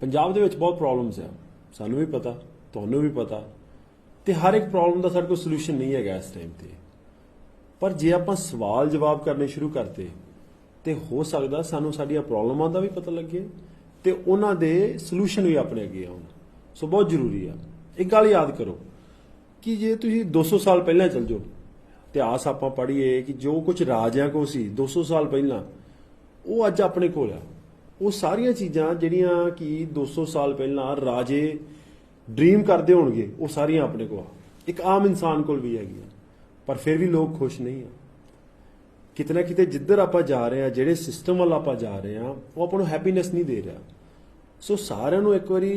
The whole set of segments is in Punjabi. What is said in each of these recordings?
पंजाब दे विच बहुत प्रॉब्लम्स है, सानू भी पता, तुहानू भी पता, ते हर एक प्रॉब्लम का साडे कोल सोल्यूशन नहीं है इस टाइम ते। पर जे आपां सवाल जवाब करने शुरू करते ते हो सकदा सानू साडियां प्रॉब्लमां दा भी पता लगे ते उन्हां दे सोल्यूशन भी अपने अगे आउण। सो बहुत जरूरी है। एक गल याद करो कि जे तुसीं 200 साल पहले चल जाओ, इतिहास आपां पढ़ीए कि जो कुछ राजियां को सी 200 साल पहला वो अज अपने कोल आ। वो सारियां चीज़ां जिहड़ियां कि 200 साल पहला राजे ड्रीम करते होणगे वो सारियां अपने को आ, एक आम इंसान कोल भी हैगियां, पर फिर भी लोग खुश नहीं आ। किते ना किते जिधर आप जा रहे हैं, जिहड़े सिस्टम वाल आप जा रहे हैं, वो आपां नूं हैप्पीनैस नहीं दे रहा। सो सारिਆਂ ਨੂੰ एक बारी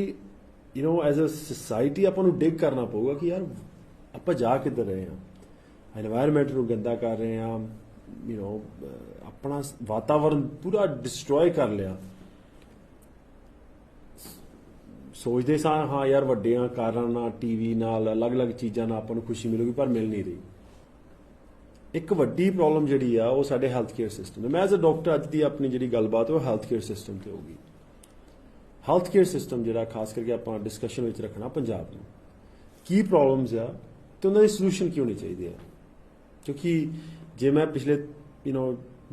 एज अ सोसाइटी आपां नूं डिग करना पऊगा कि यार आप जा किधर रहे हैं, एनवायरनमेंट नूं गंदा कर रहे हैं, अपना वातावरण पूरा डिस्ट्रॉय कर लिया। सोचते सा हाँ यार वड्डियां कारां नाल, टीवी नाल, अलग अलग चीज़ां नाल आपां नूं खुशी मिलूगी, पर मिल नहीं रही। एक वड्डी प्रॉब्लम जिहड़ी आ वो साडे हैल्थ केयर सिस्टम है। मैं एज अ डॉक्टर अज दी अपनी जिहड़ी गलबात वो हैल्थ केयर सिस्टम ते होगी। हैल्थ केयर सिस्टम जिहड़ा खास करके आपां डिस्कशन विच रखना पंजाब नूं की प्रॉब्लम्स आ ते उन्हां दे सोल्यूशन की होने चाहिए। क्योंकि जे मैं पिछले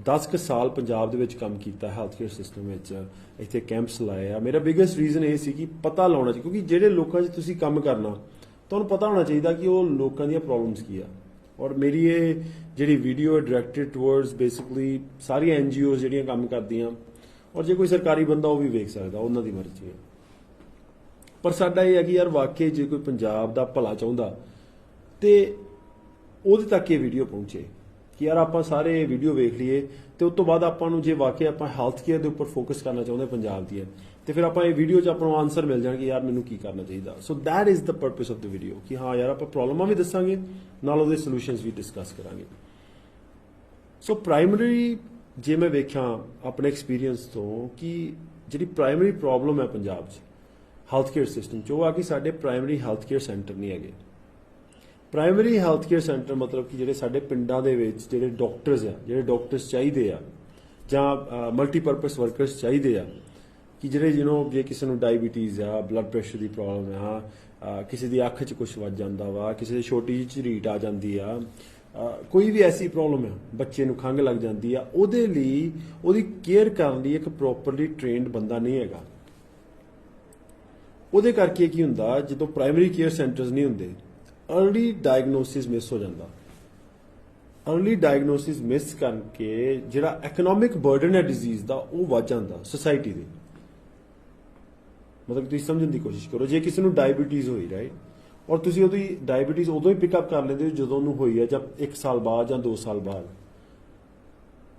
10 कुछ साल पंजाब दे विच काम कीता हैल्थ केयर सिस्टम विच, इत्थे कैंप्स लाए आ, मेरा बिगेस्ट रीजन ये सी कि पता लाउणा चाहिए। क्योंकि जिहड़े लोकां 'च तुसीं काम करना तुहानूं पता होना चाहिए कि वो लोकां दीयां प्रॉब्लम्स की आ। और मेरी ये जिहड़ी वीडियो है डायरैक्टेड टुवर्ड्स बेसिकली सारी NGOs जिहड़ियां काम करदियां, और जे कोई सरकारी बंदा वो भी वेख सकदा, उन्हां दी मर्जी है। पर साडा ये है कि यार वाकई जे कोई पंजाब दा भला चाहुंदा ते ਉਹਦੇ तक ये वीडियो पहुंचे कि यार आप सारे वीडियो वेख लीए तो उस तो बाद आपां नूं जे वाकई आप हैल्थ केयर के उपर फोकस करना चाहते पंजाब दी है तो फिर आप वीडियो च आपां नूं आंसर मिल जाए कि यार मैनूं की करना चाहिए। So that is the purpose of the video कि हाँ यार आप प्रॉब्लमां भी दसांगे नाल उहदे सोल्यूशनस भी डिस्कस करांगे। सो प्राइमरी जे मैं वेख्या अपने एक्सपीरियंस तो कि जिहड़ी प्राइमरी प्रॉब्लम है पंजाब च हैल्थ केयर सिस्टम च वो आ कि साडे प्राइमरी हैल्थ केयर सेंटर नहीं है। प्राइमरी हैल्थ केयर सेंटर मतलब कि जिहड़े साडे पिंडां दे विच जिहड़े डॉक्टर्स आ, जिहड़े डॉक्टर्स चाहिए आ जां मल्टीपर्पज वर्कर्स चाहिए आ कि जिहड़े जे किसी नूं डायबिटीज़ आ, ब्लड प्रैशर की प्रॉब्लम है, हाँ किसी की अख च कुछ वज जांदा वा, किसी की छोटी जी झरीट आ जांदी आ, कोई भी ऐसी प्रॉब्लम है, बच्चे नूं खंघ लग जाती है, उहदे लई उहदी केयर करन लई एक प्रॉपरली ट्रेनड बंदा नहीं हैगा। उहदे करके की हुंदा जदों प्राइमरी केयर सेंटर्स नहीं हुंदे अर्ली डायगनोसिस मिस हो जाता। अर्ली डायगनोसिस मिस करके जिहड़ा एकोनॉमिक बर्डन है डिजीज़ का वो वध जाता सोसाइटी दे। मतलब तुसीं समझण की कोशिश करो, जे किसी नूं डायबिटीज़ होई राइट, और तुसीं उहदी डायबिटीज़ उदों ही पिकअप कर लेंदे हो जदों उहनूं होई है, जब 1 साल बाद या 2 साल बाद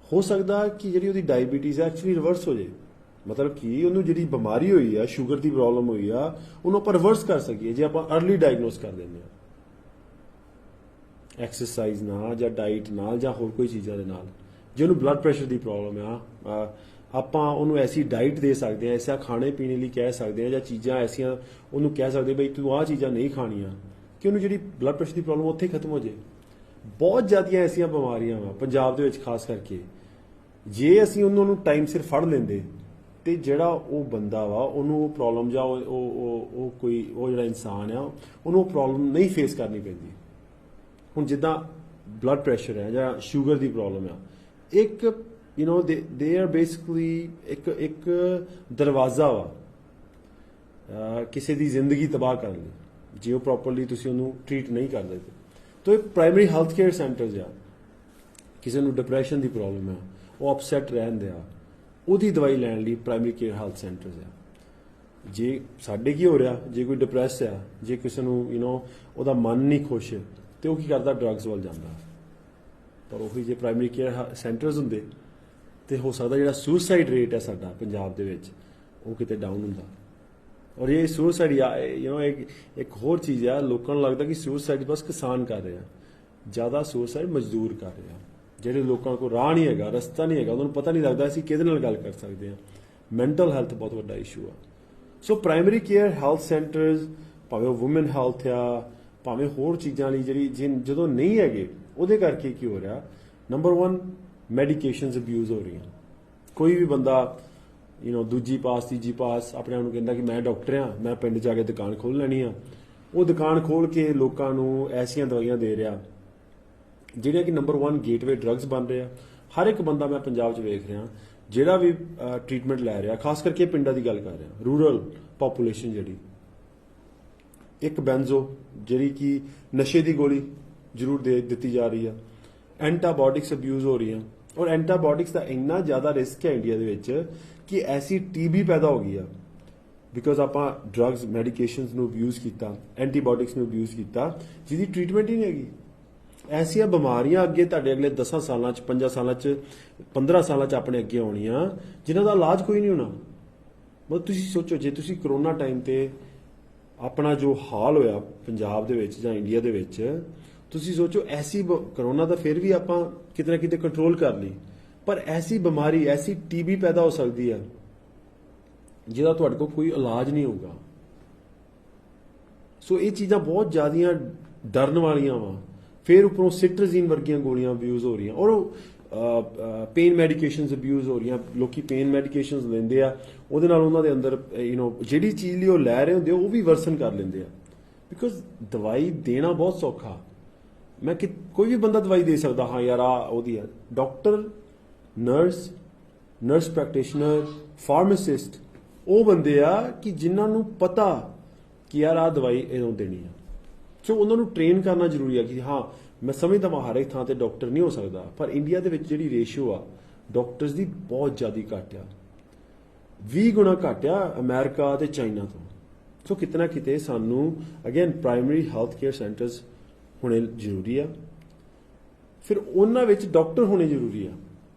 हो सकता कि जिहड़ी उहदी डायबिटीज़ है एक्चुअली रिवर्स हो जाए। मतलब कि उन्होंने जिहड़ी बीमारी हुई है, शुगर की प्रॉब्लम हुई है, उन्होंने आप रिवर्स कर सकीए जे आप अर्ली डायगनोस कर देंगे एक्सरसाइज नाल या डाइट नाल या होर कोई चीज़ों के नाल। जे उन्होंने ब्लड प्रैशर की प्रॉब्लम है आप उन्होंने ऐसी डाइट दे सकते हैं, ऐसा खाने पीने लिए कह सकते हैं, या चीज़ां ऐसियां उन्होंने कह सकते बई तू आह चीज़ां नहीं खानियां कि उन्होंने जिहड़ी ब्लड प्रैशर की प्रॉब्लम उत्थे खत्म हो जाए। बहुत ज़्यादा ऐसियां बीमारियां वा पंजाब दे विच खास करके जे असीं उन्होंने टाइम सिर फड़ लेंदे ते जिहड़ा वो बंदा वा उन्होंने प्रॉब्लम जां कोई वो जिहड़ा इंसान आ उन्होंने प्रॉब्लम नहीं फेस करनी पैंदी। हुण जिद्दां ब्लड प्रैशर है या शुगर की प्रॉब्लम है, एक दे आर बेसिकली एक दरवाजा वा किसी की जिंदगी तबाह करने लई जे वो प्रॉपरली तुसीं उहनूं ट्रीट नहीं कर देते। तो एक प्राइमरी हैल्थ केयर सेंटर्स आ, किसी नूं डिप्रैशन की प्रॉब्लम है, वो अपसैट रहंदे आ, ਉਹਦੀ दवाई लैण लई प्राइमरी केयर हैल्थ सेंटर्स आ। जे साडे की हो रहा, जे कोई डिप्रैस आ, जे किसी नूं ਉਹਦਾ मन नहीं खुश तो वह की करता ड्रग्स वाल जांदा। पर वही जे प्राइमरी केयर सेंटर्स हुंदे तो हो सकता जिहड़ा सुसाइड रेट है साडा पंजाब दे विच वो किते डाउन हुंदा। और ये सुसाइड एक होर चीज़ है, लोगों को लगता कि सुसाइड बस किसान कर रहे हैं, ज़्यादा सुसाइड मजदूर कर रहे हैं। ਜਿਹੜੇ लोगों को राह नहीं है, रस्ता नहीं है, उन्होंने पता नहीं लगता असीं किहदे नाल गल कर सकते हैं। मैंटल हैल्थ बहुत बड़ा इशू आ। So primary care health centres भावें वूमेन हैल्थ आ भावें होर चीज़ां लई जिहड़ी जदों नहीं हैगे उहदे करके की हो रहा, नंबर 1 मैडिकेशनस अब्यूज़ हो रही। कोई भी बंदा ਦੂਜੀ ਪਾਸ ਤੀਜੀ ਪਾਸ ਆਪਣੇ ਆਪ ਨੂੰ ਕਹਿੰਦਾ ਕਿ ਮੈਂ ਡਾਕਟਰ ਆ, ਮੈਂ ਪਿੰਡ ਜਾ ਕੇ ਦੁਕਾਨ ਖੋਲ੍ਹ ਲੈਣੀ ਆ। ਉਹ ਦੁਕਾਨ ਖੋਲ੍ਹ ਕੇ ਲੋਕਾਂ ਨੂੰ ਐਸੀਆਂ ਦਵਾਈਆਂ ਦੇ ਰਿਹਾ ਜਿਹੜੀਆਂ ਕਿ ਨੰਬਰ 1 ਗੇਟਵੇ ਡਰੱਗਸ ਬਣ ਰਿਹਾ। ਹਰ ਇੱਕ ਬੰਦਾ ਮੈਂ ਪੰਜਾਬ 'ਚ ਵੇਖ ਰਿਹਾ ਜਿਹੜਾ ਵੀ ਟ੍ਰੀਟਮੈਂਟ ਲੈ ਰਿਹਾ, ਖਾਸ ਕਰਕੇ ਪਿੰਡਾਂ ਦੀ ਗੱਲ ਕਰ ਰਿਹਾ, ਰੂਰਲ ਪਾਪੂਲੇਸ਼ਨ ਜਿਹੜੀ, ਇੱਕ ਬੈਂਜ਼ੋ ਜਿਹੜੀ ਕਿ ਨਸ਼ੇ ਦੀ ਗੋਲੀ ਜ਼ਰੂਰ ਦੇ ਦਿੱਤੀ ਜਾ ਰਹੀ ਆ, ਐਂਟੀਬਾਇਓਟਿਕਸ ਅਬਿਊਜ਼ ਹੋ ਰਹੀਆਂ, ਔਰ ਐਂਟੀਬਾਇਓਟਿਕਸ ਦਾ ਇੰਨਾ ਜ਼ਿਆਦਾ ਰਿਸਕ ਹੈ ਇੰਡੀਆ ਦੇ ਵਿੱਚ ਕਿ ਐਸੀ ਟੀਬੀ ਪੈਦਾ ਹੋ ਗਈ ਆ ਬਿਕੋਜ਼ ਆਪਾਂ ਡਰੱਗਸ ਮੈਡੀਕੇਸ਼ਨਸ ਨੂੰ ਅਬਿਊਜ਼ ਕੀਤਾ, ਐਂਟੀਬਾਇਓਟਿਕਸ ਨੂੰ ਅਬਿਊਜ਼ ਕੀਤਾ, ਜਿਹਦੀ ਟ੍ਰੀਟਮੈਂਟ ਹੀ ਨਹੀਂ ਹੈਗੀ। ਐਸੀਆਂ ਬਿਮਾਰੀਆਂ ਅੱਗੇ ਤੁਹਾਡੇ ਅਗਲੇ 10 ਸਾਲਾਂ 'ਚ 5 ਸਾਲਾਂ 'ਚ 15 ਸਾਲਾਂ 'ਚ ਆਪਣੇ ਅੱਗੇ ਆਉਣੀਆਂ ਜਿਨ੍ਹਾਂ ਦਾ ਇਲਾਜ ਕੋਈ ਨਹੀਂ ਹੋਣਾ। ਮਤਲਬ ਤੁਸੀਂ ਸੋਚੋ, ਜੇ ਤੁਸੀਂ ਕਰੋਨਾ ਟਾਈਮ ਤੇ ਆਪਣਾ ਜੋ ਹਾਲ ਹੋਇਆ ਪੰਜਾਬ ਦੇ ਵਿੱਚ ਜਾਂ ਇੰਡੀਆ ਦੇ ਵਿੱਚ, ਤੁਸੀਂ ਸੋਚੋ ਐਸੀ ਕਰੋਨਾ ਤਾਂ ਫਿਰ ਵੀ ਆਪਾਂ ਕਿਤੇ ਨਾ ਕਿਤੇ ਕੰਟਰੋਲ ਕਰ ਲਈ, ਪਰ ਐਸੀ ਬਿਮਾਰੀ, ਐਸੀ ਟੀਬੀ ਪੈਦਾ ਹੋ ਸਕਦੀ ਹੈ ਜਿਹਦਾ ਤੁਹਾਡੇ ਕੋਲ ਕੋਈ ਇਲਾਜ ਨਹੀਂ ਹੋਊਗਾ। ਸੋ ਇਹ ਚੀਜ਼ਾਂ ਬਹੁਤ ਜ਼ਿਆਦੀਆਂ ਡਰਨ ਵਾਲੀਆਂ ਵਾ। ਫਿਰ ਉੱਪਰੋਂ ਸਿਟਰਜ਼ੀਨ ਵਰਗੀਆਂ ਗੋਲੀਆਂ ਅਬਿਊਜ਼ ਹੋ ਰਹੀਆਂ, ਔਰ ਪੇਨ ਮੈਡੀਕੇਸ਼ਨਸ ਅਬਿਊਜ਼ ਹੋ ਰਹੀਆਂ। ਲੋਕੀ ਪੇਨ ਮੈਡੀਕੇਸ਼ਨਸ ਲੈਂਦੇ ਆ, ਉਹਦੇ ਨਾਲ ਉਹਨਾਂ ਦੇ ਅੰਦਰ ਜਿਹੜੀ ਚੀਜ਼ ਲਈ ਉਹ ਲੈ ਰਹੇ ਹੁੰਦੇ ਉਹ ਵੀ ਵਰਸਨ ਕਰ ਲੈਂਦੇ ਆ। ਬਿਕੋਜ਼ ਦਵਾਈ ਦੇਣਾ ਬਹੁਤ ਸੌਖਾ, ਕੋਈ ਵੀ ਬੰਦਾ ਦਵਾਈ ਦੇ ਸਕਦਾ, ਹਾਂ ਯਾਰ ਆ ਉਹਦੀ ਆ। ਡਾਕਟਰ, ਨਰਸ ਪ੍ਰੈਕਟੀਸ਼ਨਰ, ਫਾਰਮਾਸਿਸਟ ਉਹ ਬੰਦੇ ਆ ਕਿ ਜਿਨ੍ਹਾਂ ਨੂੰ ਪਤਾ ਕਿ ਯਾਰ ਆ ਦਵਾਈ ਇਹਨੂੰ ਦੇਣੀ ਆ। ਸੋ ਉਹਨਾਂ ਨੂੰ ਟ੍ਰੇਨ ਕਰਨਾ ਜ਼ਰੂਰੀ ਆ ਕਿ ਹਾਂ, ਮੈਂ ਸਮਝਦਾ ਹਾਂ ਹਰ ਇੱਕ ਥਾਂ ਤੇ ਡਾਕਟਰ ਨਹੀਂ ਹੋ ਸਕਦਾ, ਪਰ ਇੰਡੀਆ ਦੇ ਵਿੱਚ ਜਿਹੜੀ ਰੇਸ਼ੀਓ ਆ ਡਾਕਟਰਸ ਦੀ ਬਹੁਤ ਜ਼ਿਆਦਾ ਘੱਟ ਆ, 20 ਗੁਣਾ ਘੱਟ ਆ ਅਮਰੀਕਾ ਤੇ ਚਾਈਨਾ ਤੋਂ। ਸੋ ਕਿਤੇ ਨਾ ਕਿਤੇ ਸਾਨੂੰ again primary health care centres ਹੋਣੇ ਜ਼ਰੂਰੀ ਆ, ਫਿਰ ਉਹਨਾਂ ਵਿੱਚ ਡਾਕਟਰ ਹੋਣੇ ਜ਼ਰੂਰੀ ਆ।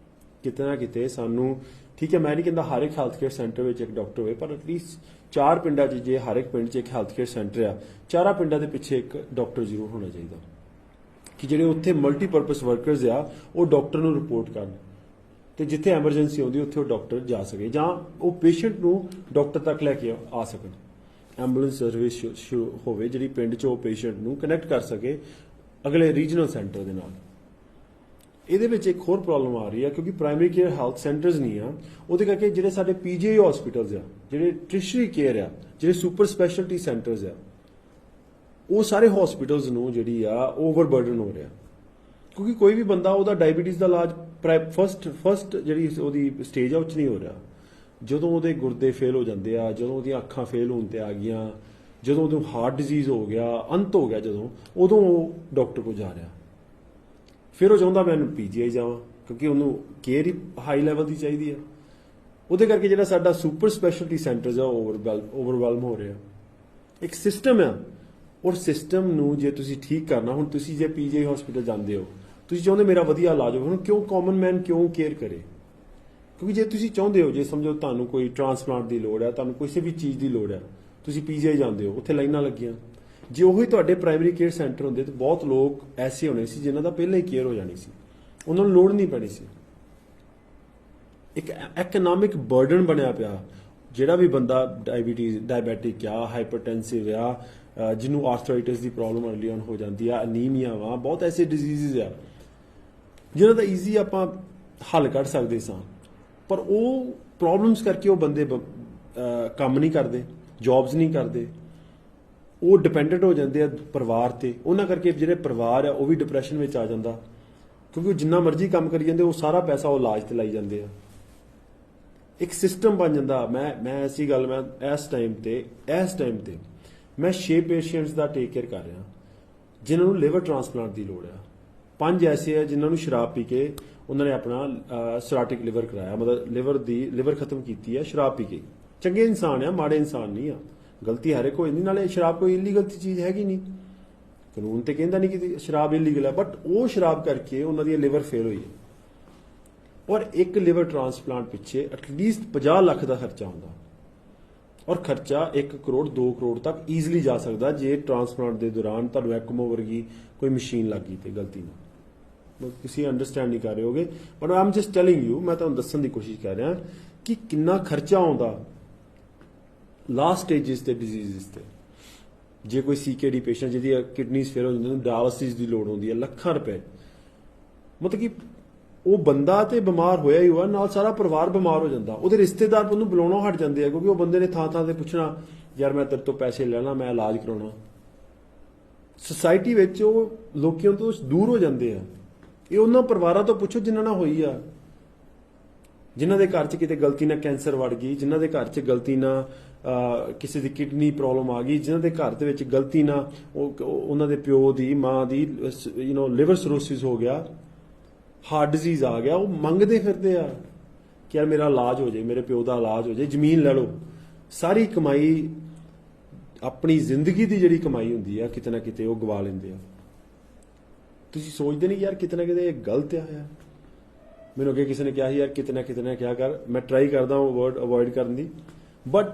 ਕਿਤੇ ਨਾ ਕਿਤੇ ਸਾਨੂੰ, ਠੀਕ ਹੈ, ਮੈਂ ਨਹੀਂ ਕਹਿੰਦਾ ਹਰ ਇੱਕ ਹੈਲਥ ਕੇਅਰ ਸੈਂਟਰ ਵਿੱਚ ਇੱਕ ਡਾਕਟਰ ਹੋਵੇ, ਪਰ ਐਟਲੀਸਟ 4 ਪਿੰਡਾਂ 'ਚ, ਜੇ ਹਰ ਇੱਕ ਪਿੰਡ 'ਚ ਇੱਕ ਹੈਲਥ ਕੇਅਰ ਸੈਂਟਰ ਆ, 4 ਪਿੰਡਾਂ ਦੇ ਪਿੱਛੇ ਇੱਕ ਡਾਕਟਰ ਜ਼ਰੂਰ ਹੋਣਾ ਚਾਹੀਦਾ ਕਿ ਜਿਹੜੇ ਉੱਥੇ ਮਲਟੀਪਰਪਸ ਵਰਕਰਸ ਆ ਉਹ ਡਾਕਟਰ ਨੂੰ ਰਿਪੋਰਟ ਕਰਨ, ਤੇ ਜਿੱਥੇ ਐਮਰਜੈਂਸੀ ਆਉਂਦੀ ਉੱਥੇ ਉਹ ਡਾਕਟਰ ਜਾ ਸਕੇ ਜਾਂ ਉਹ ਪੇਸ਼ੈਂਟ ਨੂੰ ਡਾਕਟਰ ਤੱਕ ਲੈ ਕੇ ਆ ਸਕਣ। ਐਂਬੂਲੈਂਸ ਸਰਵਿਸ ਹੋਵੇ ਜਿਹੜੀ ਪਿੰਡ 'ਚ ਉਹ ਪੇਸ਼ੈਂਟ ਨੂੰ ਕਨੈਕਟ ਕਰ ਸਕੇ ਅਗਲੇ ਰੀਜਨਲ ਸੈਂਟਰ ਦੇ ਨਾਲ। ਇਹਦੇ ਵਿੱਚ ਇੱਕ ਹੋਰ ਪ੍ਰੋਬਲਮ ਆ ਰਹੀ ਹੈ ਕਿਉਂਕਿ ਪ੍ਰਾਇਮਰੀ ਕੇਅਰ ਹੈਲਥ ਸੈਂਟਰਸ ਨਹੀਂ ਆ, ਉਹਦੇ ਕਰਕੇ ਜਿਹੜੇ ਸਾਡੇ ਪੀਜੀਆਈ ਹਸਪੀਟਲਸ ਆ, ਜਿਹੜੇ ਟ੍ਰਿਸ਼ਰੀ ਕੇਅਰ ਆ, ਜਿਹੜੇ ਸੁਪਰ ਸਪੈਸ਼ਲਟੀ ਸੈਂਟਰਸ ਆ, ਉਹ ਸਾਰੇ ਹਸਪੀਟਲਸ ਨੂੰ ਜਿਹੜੀ ਆ ਓਵਰਬਰਡਨ ਹੋ ਰਿਹਾ ਕਿਉਂਕਿ ਕੋਈ ਵੀ ਬੰਦਾ ਉਹਦਾ ਡਾਇਬੀਟੀਜ਼ ਦਾ ਇਲਾਜ ਫਸਟ ਜਿਹੜੀ ਉਹਦੀ ਸਟੇਜ ਆ ਉਹ 'ਚ ਨਹੀਂ ਹੋ ਰਿਹਾ। ਜਦੋਂ ਉਹਦੇ ਗੁਰਦੇ ਫੇਲ ਹੋ ਜਾਂਦੇ ਆ, ਜਦੋਂ ਉਹਦੀਆਂ ਅੱਖਾਂ ਫੇਲ ਹੋਣ ਤੇ ਆ ਗਈਆਂ, ਜਦੋਂ ਉਹਨੂੰ ਹਾਰਟ ਡਿਜ਼ੀਜ਼ ਹੋ ਗਿਆ, ਅੰਤ ਹੋ ਗਿਆ, ਉਦੋਂ ਉਹ ਡਾਕਟਰ ਕੋਲ ਜਾ ਰਿਹਾ। ਫਿਰ ਉਹ ਚਾਹੁੰਦਾ ਮੈਂ ਪੀਜੀਆਈ ਜਾਵਾਂ ਕਿਉਂਕਿ ਉਹਨੂੰ ਕੇਅਰ ਹੀ ਹਾਈ ਲੈਵਲ ਦੀ ਚਾਹੀਦੀ ਆ। ਉਹਦੇ ਕਰਕੇ ਜਿਹੜਾ ਸਾਡਾ ਸੁਪਰ ਸਪੈਸ਼ਲਟੀ ਸੈਂਟਰਸ ਆ ਓਵਰਵੈਲਮ ਹੋ ਰਿਹਾ। ਇੱਕ ਸਿਸਟਮ ਆ, ਔਰ ਸਿਸਟਮ ਨੂੰ ਜੇ ਤੁਸੀਂ ਠੀਕ ਕਰਨਾ, ਹੁਣ ਤੁਸੀਂ ਜੇ ਪੀਜੀਆਈ ਹਸਪੀਟਲ ਜਾਂਦੇ ਹੋ, ਤੁਸੀਂ ਚਾਹੁੰਦੇ ਮੇਰਾ ਵਧੀਆ ਇਲਾਜ ਹੋਵੇ, ਹੁਣ ਕਿਉਂ ਕਾਮਨ ਮੈਨ ਕਿਉਂ ਕੇਅਰ ਕਰੇ? ਕਿਉਂਕਿ ਜੇ ਤੁਸੀਂ ਚਾਹੁੰਦੇ ਹੋ, ਜੇ ਸਮਝੋ ਤੁਹਾਨੂੰ ਕੋਈ ਟ੍ਰਾਂਸਪਲਾਂਟ ਦੀ ਲੋੜ ਹੈ, ਤੁਹਾਨੂੰ ਕਿਸੇ ਵੀ ਚੀਜ਼ ਦੀ ਲੋੜ ਹੈ, ਤੁਸੀਂ ਪੀਜੀਆਈ ਜਾਂਦੇ ਹੋ, ਉੱਥੇ ਲਾਈਨਾਂ ਲੱਗੀਆਂ। ਜੇ ਉਹੀ ਤੁਹਾਡੇ ਪ੍ਰਾਇਮਰੀ ਕੇਅਰ ਸੈਂਟਰ ਹੁੰਦੇ ਤਾਂ ਬਹੁਤ ਲੋਕ ਐਸੇ ਹੋਣੇ ਸੀ ਜਿਨ੍ਹਾਂ ਦਾ ਪਹਿਲਾਂ ਹੀ ਕੇਅਰ ਹੋ ਜਾਣੀ ਸੀ, ਉਹਨਾਂ ਨੂੰ ਲੋੜ ਨਹੀਂ ਪੈਣੀ ਸੀ। ਇੱਕ ਇਕਨੋਮਿਕ ਬਰਡਨ ਬਣਿਆ ਪਿਆ। ਜਿਹੜਾ ਵੀ ਬੰਦਾ ਡਾਇਬੈਟਿਕ ਆ, ਹਾਈਪਰਟੈਂਸਿਵ ਆ, ਜਿਹਨੂੰ arthritis the problem early on ਹੋ ਜਾਂਦੀ ਆ, ਅਨੀਮੀਆ ਵਾ, ਬਹੁਤ ਐਸੇ ਡਿਜ਼ੀਜ਼ਸ ਆ ਜਿਹਨਾਂ ਦਾ ਈਜ਼ੀ ਆਪਾਂ ਹੱਲ ਕੱਢ ਸਕਦੇ ਸਾਂ, ਪਰ ਉਹ ਪ੍ਰੋਬਲਮਸ ਕਰਕੇ ਉਹ ਬੰਦੇ ਕੰਮ ਨਹੀਂ ਕਰਦੇ, ਜੌਬਸ ਨਹੀਂ ਕਰਦੇ, ਉਹ ਡਿਪੈਂਡੈਂਟ ਹੋ ਜਾਂਦੇ ਆ ਪਰਿਵਾਰ ਤੇ। ਉਹਨਾਂ ਕਰਕੇ ਜਿਹੜੇ ਪਰਿਵਾਰ ਆ ਉਹ ਵੀ ਡਿਪਰੈਸ਼ਨ ਵਿੱਚ ਆ ਜਾਂਦਾ ਕਿਉਂਕਿ ਉਹ ਜਿੰਨਾ ਮਰਜ਼ੀ ਕੰਮ ਕਰੀ ਜਾਂਦੇ, ਉਹ ਸਾਰਾ ਪੈਸਾ ਉਹ ਇਲਾਜ ਤੇ ਲਾਈ ਜਾਂਦੇ ਆ। ਇੱਕ ਸਿਸਟਮ ਬਣ ਜਾਂਦਾ। ਮੈਂ ਐਸੀ ਗੱਲ, ਮੈਂ ਇਸ ਟਾਈਮ ਤੇ ਮੈਂ 6 ਪੇਸ਼ੈਂਟਸ ਦਾ ਟੇਕ ਕੇਅਰ ਕਰ ਰਿਹਾ ਜਿਨ੍ਹਾਂ ਨੂੰ ਲਿਵਰ ਟ੍ਰਾਂਸਪਲਾਂਟ ਦੀ ਲੋੜ ਆ। 5 ਐਸੇ ਆ ਜਿਨ੍ਹਾਂ ਨੂੰ ਸ਼ਰਾਬ ਪੀ ਕੇ ਉਹਨਾਂ ਨੇ ਆਪਣਾ ਸਿਰਾਟਿਕ ਲਿਵਰ ਕਰਾਇਆ, ਮਤਲਬ ਲਿਵਰ ਖਤਮ ਕੀਤੀ ਹੈ ਸ਼ਰਾਬ ਪੀ ਕੇ। ਚੰਗੇ ਇਨਸਾਨ ਆ, ਮਾੜੇ ਇਨਸਾਨ ਨਹੀਂ ਆ, ਗਲਤੀ ਹਰ ਇੱਕ ਹੋ ਜਾਂਦੀ। ਨਾਲੇ ਸ਼ਰਾਬ ਕੋਈ ਇਲੀਗਲ ਚੀਜ਼ ਹੈਗੀ ਨਹੀਂ, ਕਾਨੂੰਨ ਤੇ ਕਹਿੰਦਾ ਨਹੀਂ ਕਿ ਸ਼ਰਾਬ ਇਲੀਗਲ ਹੈ, ਬਟ ਉਹ ਸ਼ਰਾਬ ਕਰਕੇ ਉਹਨਾਂ ਦੀ ਲਿਵਰ ਫੇਲ ਹੋਈ ਹੈ। ਔਰ ਇੱਕ ਲਿਵਰ ਟ੍ਰਾਂਸਪਲਾਂਟ ਪਿੱਛੇ ਐਟਲੀਸਟ 50 ਲੱਖ ਦਾ ਖਰਚਾ ਹੁੰਦਾ, ਔਰ ਖਰਚਾ 1 ਕਰੋੜ 2 ਕਰੋੜ ਤੱਕ ਈਜ਼ੀਲੀ ਜਾ ਸਕਦਾ ਜੇ ਟ੍ਰਾਂਸਪਲਾਂਟ ਦੇ ਦੌਰਾਨ ਤੁਹਾਨੂੰ ਐਕਮੋ ਵਰਗੀ ਕੋਈ ਮਸ਼ੀਨ ਲੱਗ ਗਈ ਤੇ ਗਲਤੀ ਨਾਲ। ਤੁਸੀਂ ਅੰਡਰਸਟੈਂਡ ਨਹੀਂ ਕਰ ਰਹੇ ਹੋਗੇ, but I am just telling you, ਮੈਂ ਤੁਹਾਨੂੰ ਦੱਸਣ ਦੀ ਕੋਸ਼ਿਸ਼ ਕਰ ਰਿਹਾ ਕਿ ਕਿੰਨਾ ਖਰਚਾ ਆਉਂਦਾ ਲਾਸਟ ਸਟੇਜਸ ਤੇ ਡਿਜ਼ੀਜ਼ਸ ਤੇ। ਜੇ ਕੋਈ ਸੀਕੇਡੀ ਪੇਸ਼ੈਂਟ ਜਿਹਦੀ ਕਿਡਨੀਜ਼ ਫੇਲ ਹੋ ਜਾਂਦੀ, ਉਹਨੂੰ ਡਾਇਲਿਸਿਸ ਦੀ ਲੋੜ ਹੁੰਦੀ ਹੈ, ਲੱਖਾਂ ਰੁਪਏ। ਮਤਲਬ ਕਿ ਉਹ ਬੰਦਾ ਤੇ ਬਿਮਾਰ ਹੋਇਆ ਹੀ ਹੋਇਆ, ਨਾਲ ਸਾਰਾ ਪਰਿਵਾਰ ਬਿਮਾਰ ਹੋ ਜਾਂਦਾ, ਉਹਦੇ ਰਿਸ਼ਤੇਦਾਰ ਉਹਨੂੰ ਬੁਲਾਉਣੋਂ ਹਟ ਜਾਂਦੇ ਆ, ਕਿਉਂਕਿ ਉਹ ਬੰਦੇ ਨੇ ਥਾਂ ਥਾਂ ਤੇ ਪੁੱਛਣਾ ਯਾਰ ਮੈਂ ਤੇਰੇ ਤੋਂ ਪੈਸੇ ਲੈਣਾ, ਮੈਂ ਇਲਾਜ ਕਰਾਉਣਾ। ਸੁਸਾਇਟੀ ਵਿੱਚ ਉਹ ਲੋਕਾਂ ਤੋਂ ਦੂਰ ਹੋ ਜਾਂਦੇ ਆ। ਇਹ ਉਹਨਾਂ ਪਰਿਵਾਰਾਂ ਤੋਂ ਪੁੱਛੋ ਜਿਨ੍ਹਾਂ ਨਾਲ ਹੋਈ ਆ, ਜਿਨ੍ਹਾਂ ਦੇ ਘਰ 'ਚ ਕਿਤੇ ਗਲਤੀ ਨਾਲ ਕੈਂਸਰ ਵੜ ਗਈ, ਜਿਨ੍ਹਾਂ ਦੇ ਘਰ 'ਚ ਗਲਤੀ ਨਾਲ ਕਿਸੇ ਦੀ ਕਿਡਨੀ ਪ੍ਰੋਬਲਮ ਆ ਗਈ, ਜਿਨ੍ਹਾਂ ਦੇ ਘਰ ਦੇ ਵਿੱਚ ਗਲਤੀ ਨਾਲ ਉਹਨਾਂ ਦੇ ਪਿਓ ਦੀ ਮਾਂ ਦੀ ਲਿਵਰ ਸਰੋਸਿਸ ਹੋ ਗਿਆ, ਹਾਰਟ ਡਿਜ਼ੀਜ਼ ਆ ਗਿਆ। ਉਹ ਮੰਗਦੇ ਫਿਰਦੇ ਆ ਕਿ ਯਾਰ ਮੇਰਾ ਇਲਾਜ ਹੋ ਜਾਏ, ਮੇਰੇ ਪਿਓ ਦਾ ਇਲਾਜ ਹੋ ਜਾਏ, ਜ਼ਮੀਨ ਲੈ ਲਓ। ਸਾਰੀ ਕਮਾਈ, ਆਪਣੀ ਜ਼ਿੰਦਗੀ ਦੀ ਜਿਹੜੀ ਕਮਾਈ ਹੁੰਦੀ ਆ, ਕਿਤੇ ਨਾ ਕਿਤੇ ਉਹ ਗਵਾ ਲੈਂਦੇ ਆ। ਤੁਸੀਂ ਸੋਚਦੇ ਨਹੀਂ ਯਾਰ ਕਿਤੇ ਨਾ ਕਿਤੇ ਇਹ ਗਲਤ ਆ ਯਾਰ। ਮੈਨੂੰ ਅੱਗੇ ਕਿਸੇ ਨੇ ਕਿਹਾ ਸੀ ਯਾਰ ਕਿਤੇ ਨਾ ਕਿਹਾ ਕਰ, ਮੈਂ ਟਰਾਈ ਕਰਦਾ ਉਹ ਵਰਡ ਅਵੋਇਡ ਕਰਨ ਦੀ, ਬਟ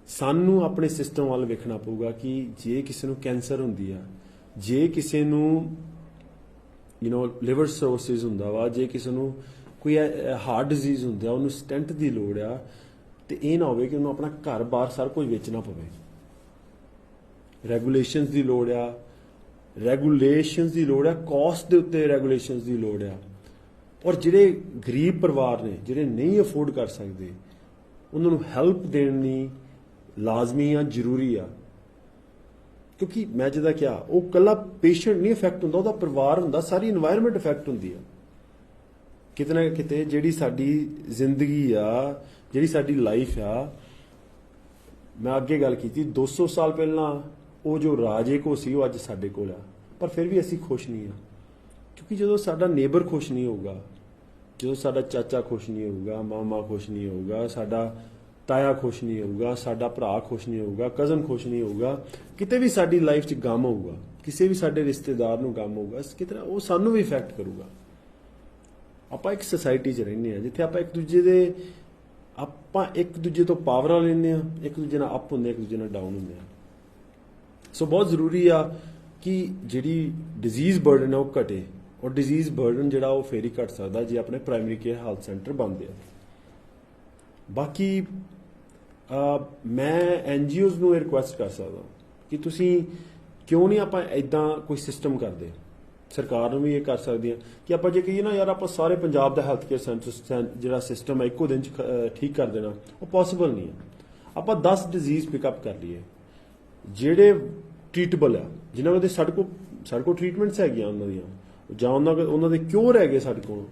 ਸਾਨੂੰ ਆਪਣੇ ਸਿਸਟਮ ਵੱਲ ਵੇਖਣਾ ਪਊਗਾ ਕਿ ਜੇ ਕਿਸੇ ਨੂੰ ਕੈਂਸਰ ਹੁੰਦੀ ਆ, ਜੇ ਕਿਸੇ ਨੂੰ ਲਿਵਰ ਸਰੋਸਿਸ ਹੁੰਦਾ ਵਾ, ਜੇ ਕਿਸੇ ਨੂੰ ਕੋਈ ਹਾਰਟ ਡਿਜ਼ੀਜ਼ ਹੁੰਦਾ, ਉਹਨੂੰ ਸਟੈਂਟ ਦੀ ਲੋੜ ਆ, ਤੇ ਇਹ ਨਾ ਹੋਵੇ ਕਿ ਉਹਨੂੰ ਆਪਣਾ ਘਰ-ਬਾਰ ਸਾਰਾ ਕੁਝ ਵੇਚਣਾ ਪਵੇ। ਰੈਗੂਲੇਸ਼ਨਸ ਦੀ ਲੋੜ ਆ, ਕਾਸਟ ਦੇ ਉੱਤੇ ਰੈਗੂਲੇਸ਼ਨਸ ਦੀ ਲੋੜ ਆ। ਔਰ ਜਿਹੜੇ ਗਰੀਬ ਪਰਿਵਾਰ ਨੇ, ਜਿਹੜੇ ਨਹੀਂ ਅਫੋਰਡ ਕਰ ਸਕਦੇ, ਉਹਨਾਂ ਨੂੰ ਹੈਲਪ ਦੇਣੀ ਲਾਜ਼ਮੀ ਆ, ਜ਼ਰੂਰੀ ਆ। ਕਿਉਂਕਿ ਮੈਂ ਜਿਹਦਾ ਕਿਹਾ, ਉਹ ਇਕੱਲਾ ਪੇਸ਼ੈਂਟ ਨਹੀਂ ਇਫੈਕਟ ਹੁੰਦਾ, ਉਹਦਾ ਪਰਿਵਾਰ ਹੁੰਦਾ, ਸਾਰੀ এনवायरमेंट ਇਫੈਕਟ ਹੁੰਦੀ ਆ। ਕਿਤੇ ਨਾ ਕਿਤੇ ਜਿਹੜੀ ਸਾਡੀ ਜ਼ਿੰਦਗੀ ਆ, ਜਿਹੜੀ ਸਾਡੀ ਲਾਈਫ ਆ, ਮੈਂ ਅੱਗੇ ਗੱਲ ਕੀਤੀ 200 ਸਾਲ ਪਹਿਲਾਂ ਉਹ ਜੋ ਰਾਜੇ ਕੋ ਸੀ ਉਹ ਅੱਜ ਸਾਡੇ ਕੋਲ ਆ, ਪਰ ਫਿਰ ਵੀ ਅਸੀਂ ਖੁਸ਼ ਨਹੀਂ ਆ। ਕਿਉਂਕਿ ਜਦੋਂ ਸਾਡਾ ਨੇਬਰ ਖੁਸ਼ ਨਹੀਂ ਹੋਊਗਾ, ਜਦੋਂ ਸਾਡਾ ਚਾਚਾ ਖੁਸ਼ ਨਹੀਂ ਹੋਊਗਾ, ਮਾਮਾ ਖੁਸ਼ ਨਹੀਂ ਹੋਊਗਾ, ਸਾਡਾ ਤਾਇਆ ਖੁਸ਼ ਨਹੀਂ ਹੋਊਗਾ, ਸਾਡਾ ਭਰਾ ਖੁਸ਼ ਨਹੀਂ ਹੋਊਗਾ, ਕਜ਼ਨ ਖੁਸ਼ ਨਹੀਂ ਹੋਊਗਾ, ਕਿਤੇ ਵੀ ਸਾਡੀ ਲਾਈਫ 'ਚ ਗਮ ਹੋਊਗਾ, ਕਿਸੇ ਵੀ ਸਾਡੇ ਰਿਸ਼ਤੇਦਾਰ ਨੂੰ ਗਮ ਹੋਊਗਾ, ਕਿਤੇ ਉਹ ਸਾਨੂੰ ਵੀ ਇਫੈਕਟ ਕਰੂਗਾ। ਆਪਾਂ ਇੱਕ ਸੁਸਾਇਟੀ 'ਚ ਰਹਿੰਦੇ ਆ ਜਿੱਥੇ ਆਪਾਂ ਇੱਕ ਦੂਜੇ ਤੋਂ ਪਾਵਰਾਂ ਲੈਂਦੇ ਆ, ਇੱਕ ਦੂਜੇ ਨਾਲ ਅਪ ਹੁੰਦੇ, ਇੱਕ ਦੂਜੇ ਨਾਲ ਡਾਊਨ ਹੁੰਦੇ ਆ। ਸੋ ਬਹੁਤ ਜ਼ਰੂਰੀ ਆ ਕਿ ਜਿਹੜੀ ਡਿਜ਼ੀਜ਼ ਬਰਡਨ ਹੈ ਉਹ ਘਟੇ, ਔਰ ਡਿਜ਼ੀਜ਼ ਬਰਡਨ ਜਿਹੜਾ ਉਹ ਫੇਰ ਹੀ ਘਟ ਸਕਦਾ ਜੇ ਆਪਣੇ ਪ੍ਰਾਇਮਰੀ ਕੇਅਰ ਹੈਲਥ ਸੈਂਟਰ ਬਣਦੇ ਆ। ਬਾਕੀ ਮੈਂ NGOs ਨੂੰ ਇਹ ਰਿਕੁਐਸਟ ਕਰ ਸਕਦਾ ਕਿ ਤੁਸੀਂ ਕਿਉਂ ਨਹੀਂ ਆਪਾਂ ਇਦਾਂ ਕੋਈ ਸਿਸਟਮ ਕਰਦੇ, ਸਰਕਾਰ ਨੂੰ ਵੀ ਇਹ ਕਰ ਸਕਦੀ ਆ ਕਿ ਆਪਾਂ ਜੇ ਕਹੀਏ ਨਾ ਯਾਰ ਆਪਾਂ ਸਾਰੇ ਪੰਜਾਬ ਦਾ ਹੈਲਥ ਕੇਅਰ ਸੈਂਟਰ ਜਿਹੜਾ ਸਿਸਟਮ ਹੈ ਇੱਕੋ ਦਿਨ 'ਚ ਠੀਕ ਕਰ ਦੇਣਾ, ਉਹ ਪੋਸੀਬਲ ਨਹੀਂ ਹੈ। ਆਪਾਂ 10 ਡਿਜ਼ੀਜ਼ ਪਿਕਅਪ ਕਰ ਲਈਏ ਜਿਹੜੇ ਟ੍ਰੀਟੇਬਲ ਆ, ਜਿਨ੍ਹਾਂ ਦੇ ਸਾਡੇ ਕੋਲ ਟ੍ਰੀਟਮੈਂਟਸ ਹੈਗੀਆਂ ਉਹਨਾਂ ਦੀਆਂ, ਜਾਂ ਉਹਨਾਂ ਦੇ ਕਿਉਰ ਹੈਗੇ ਸਾਡੇ ਕੋਲ,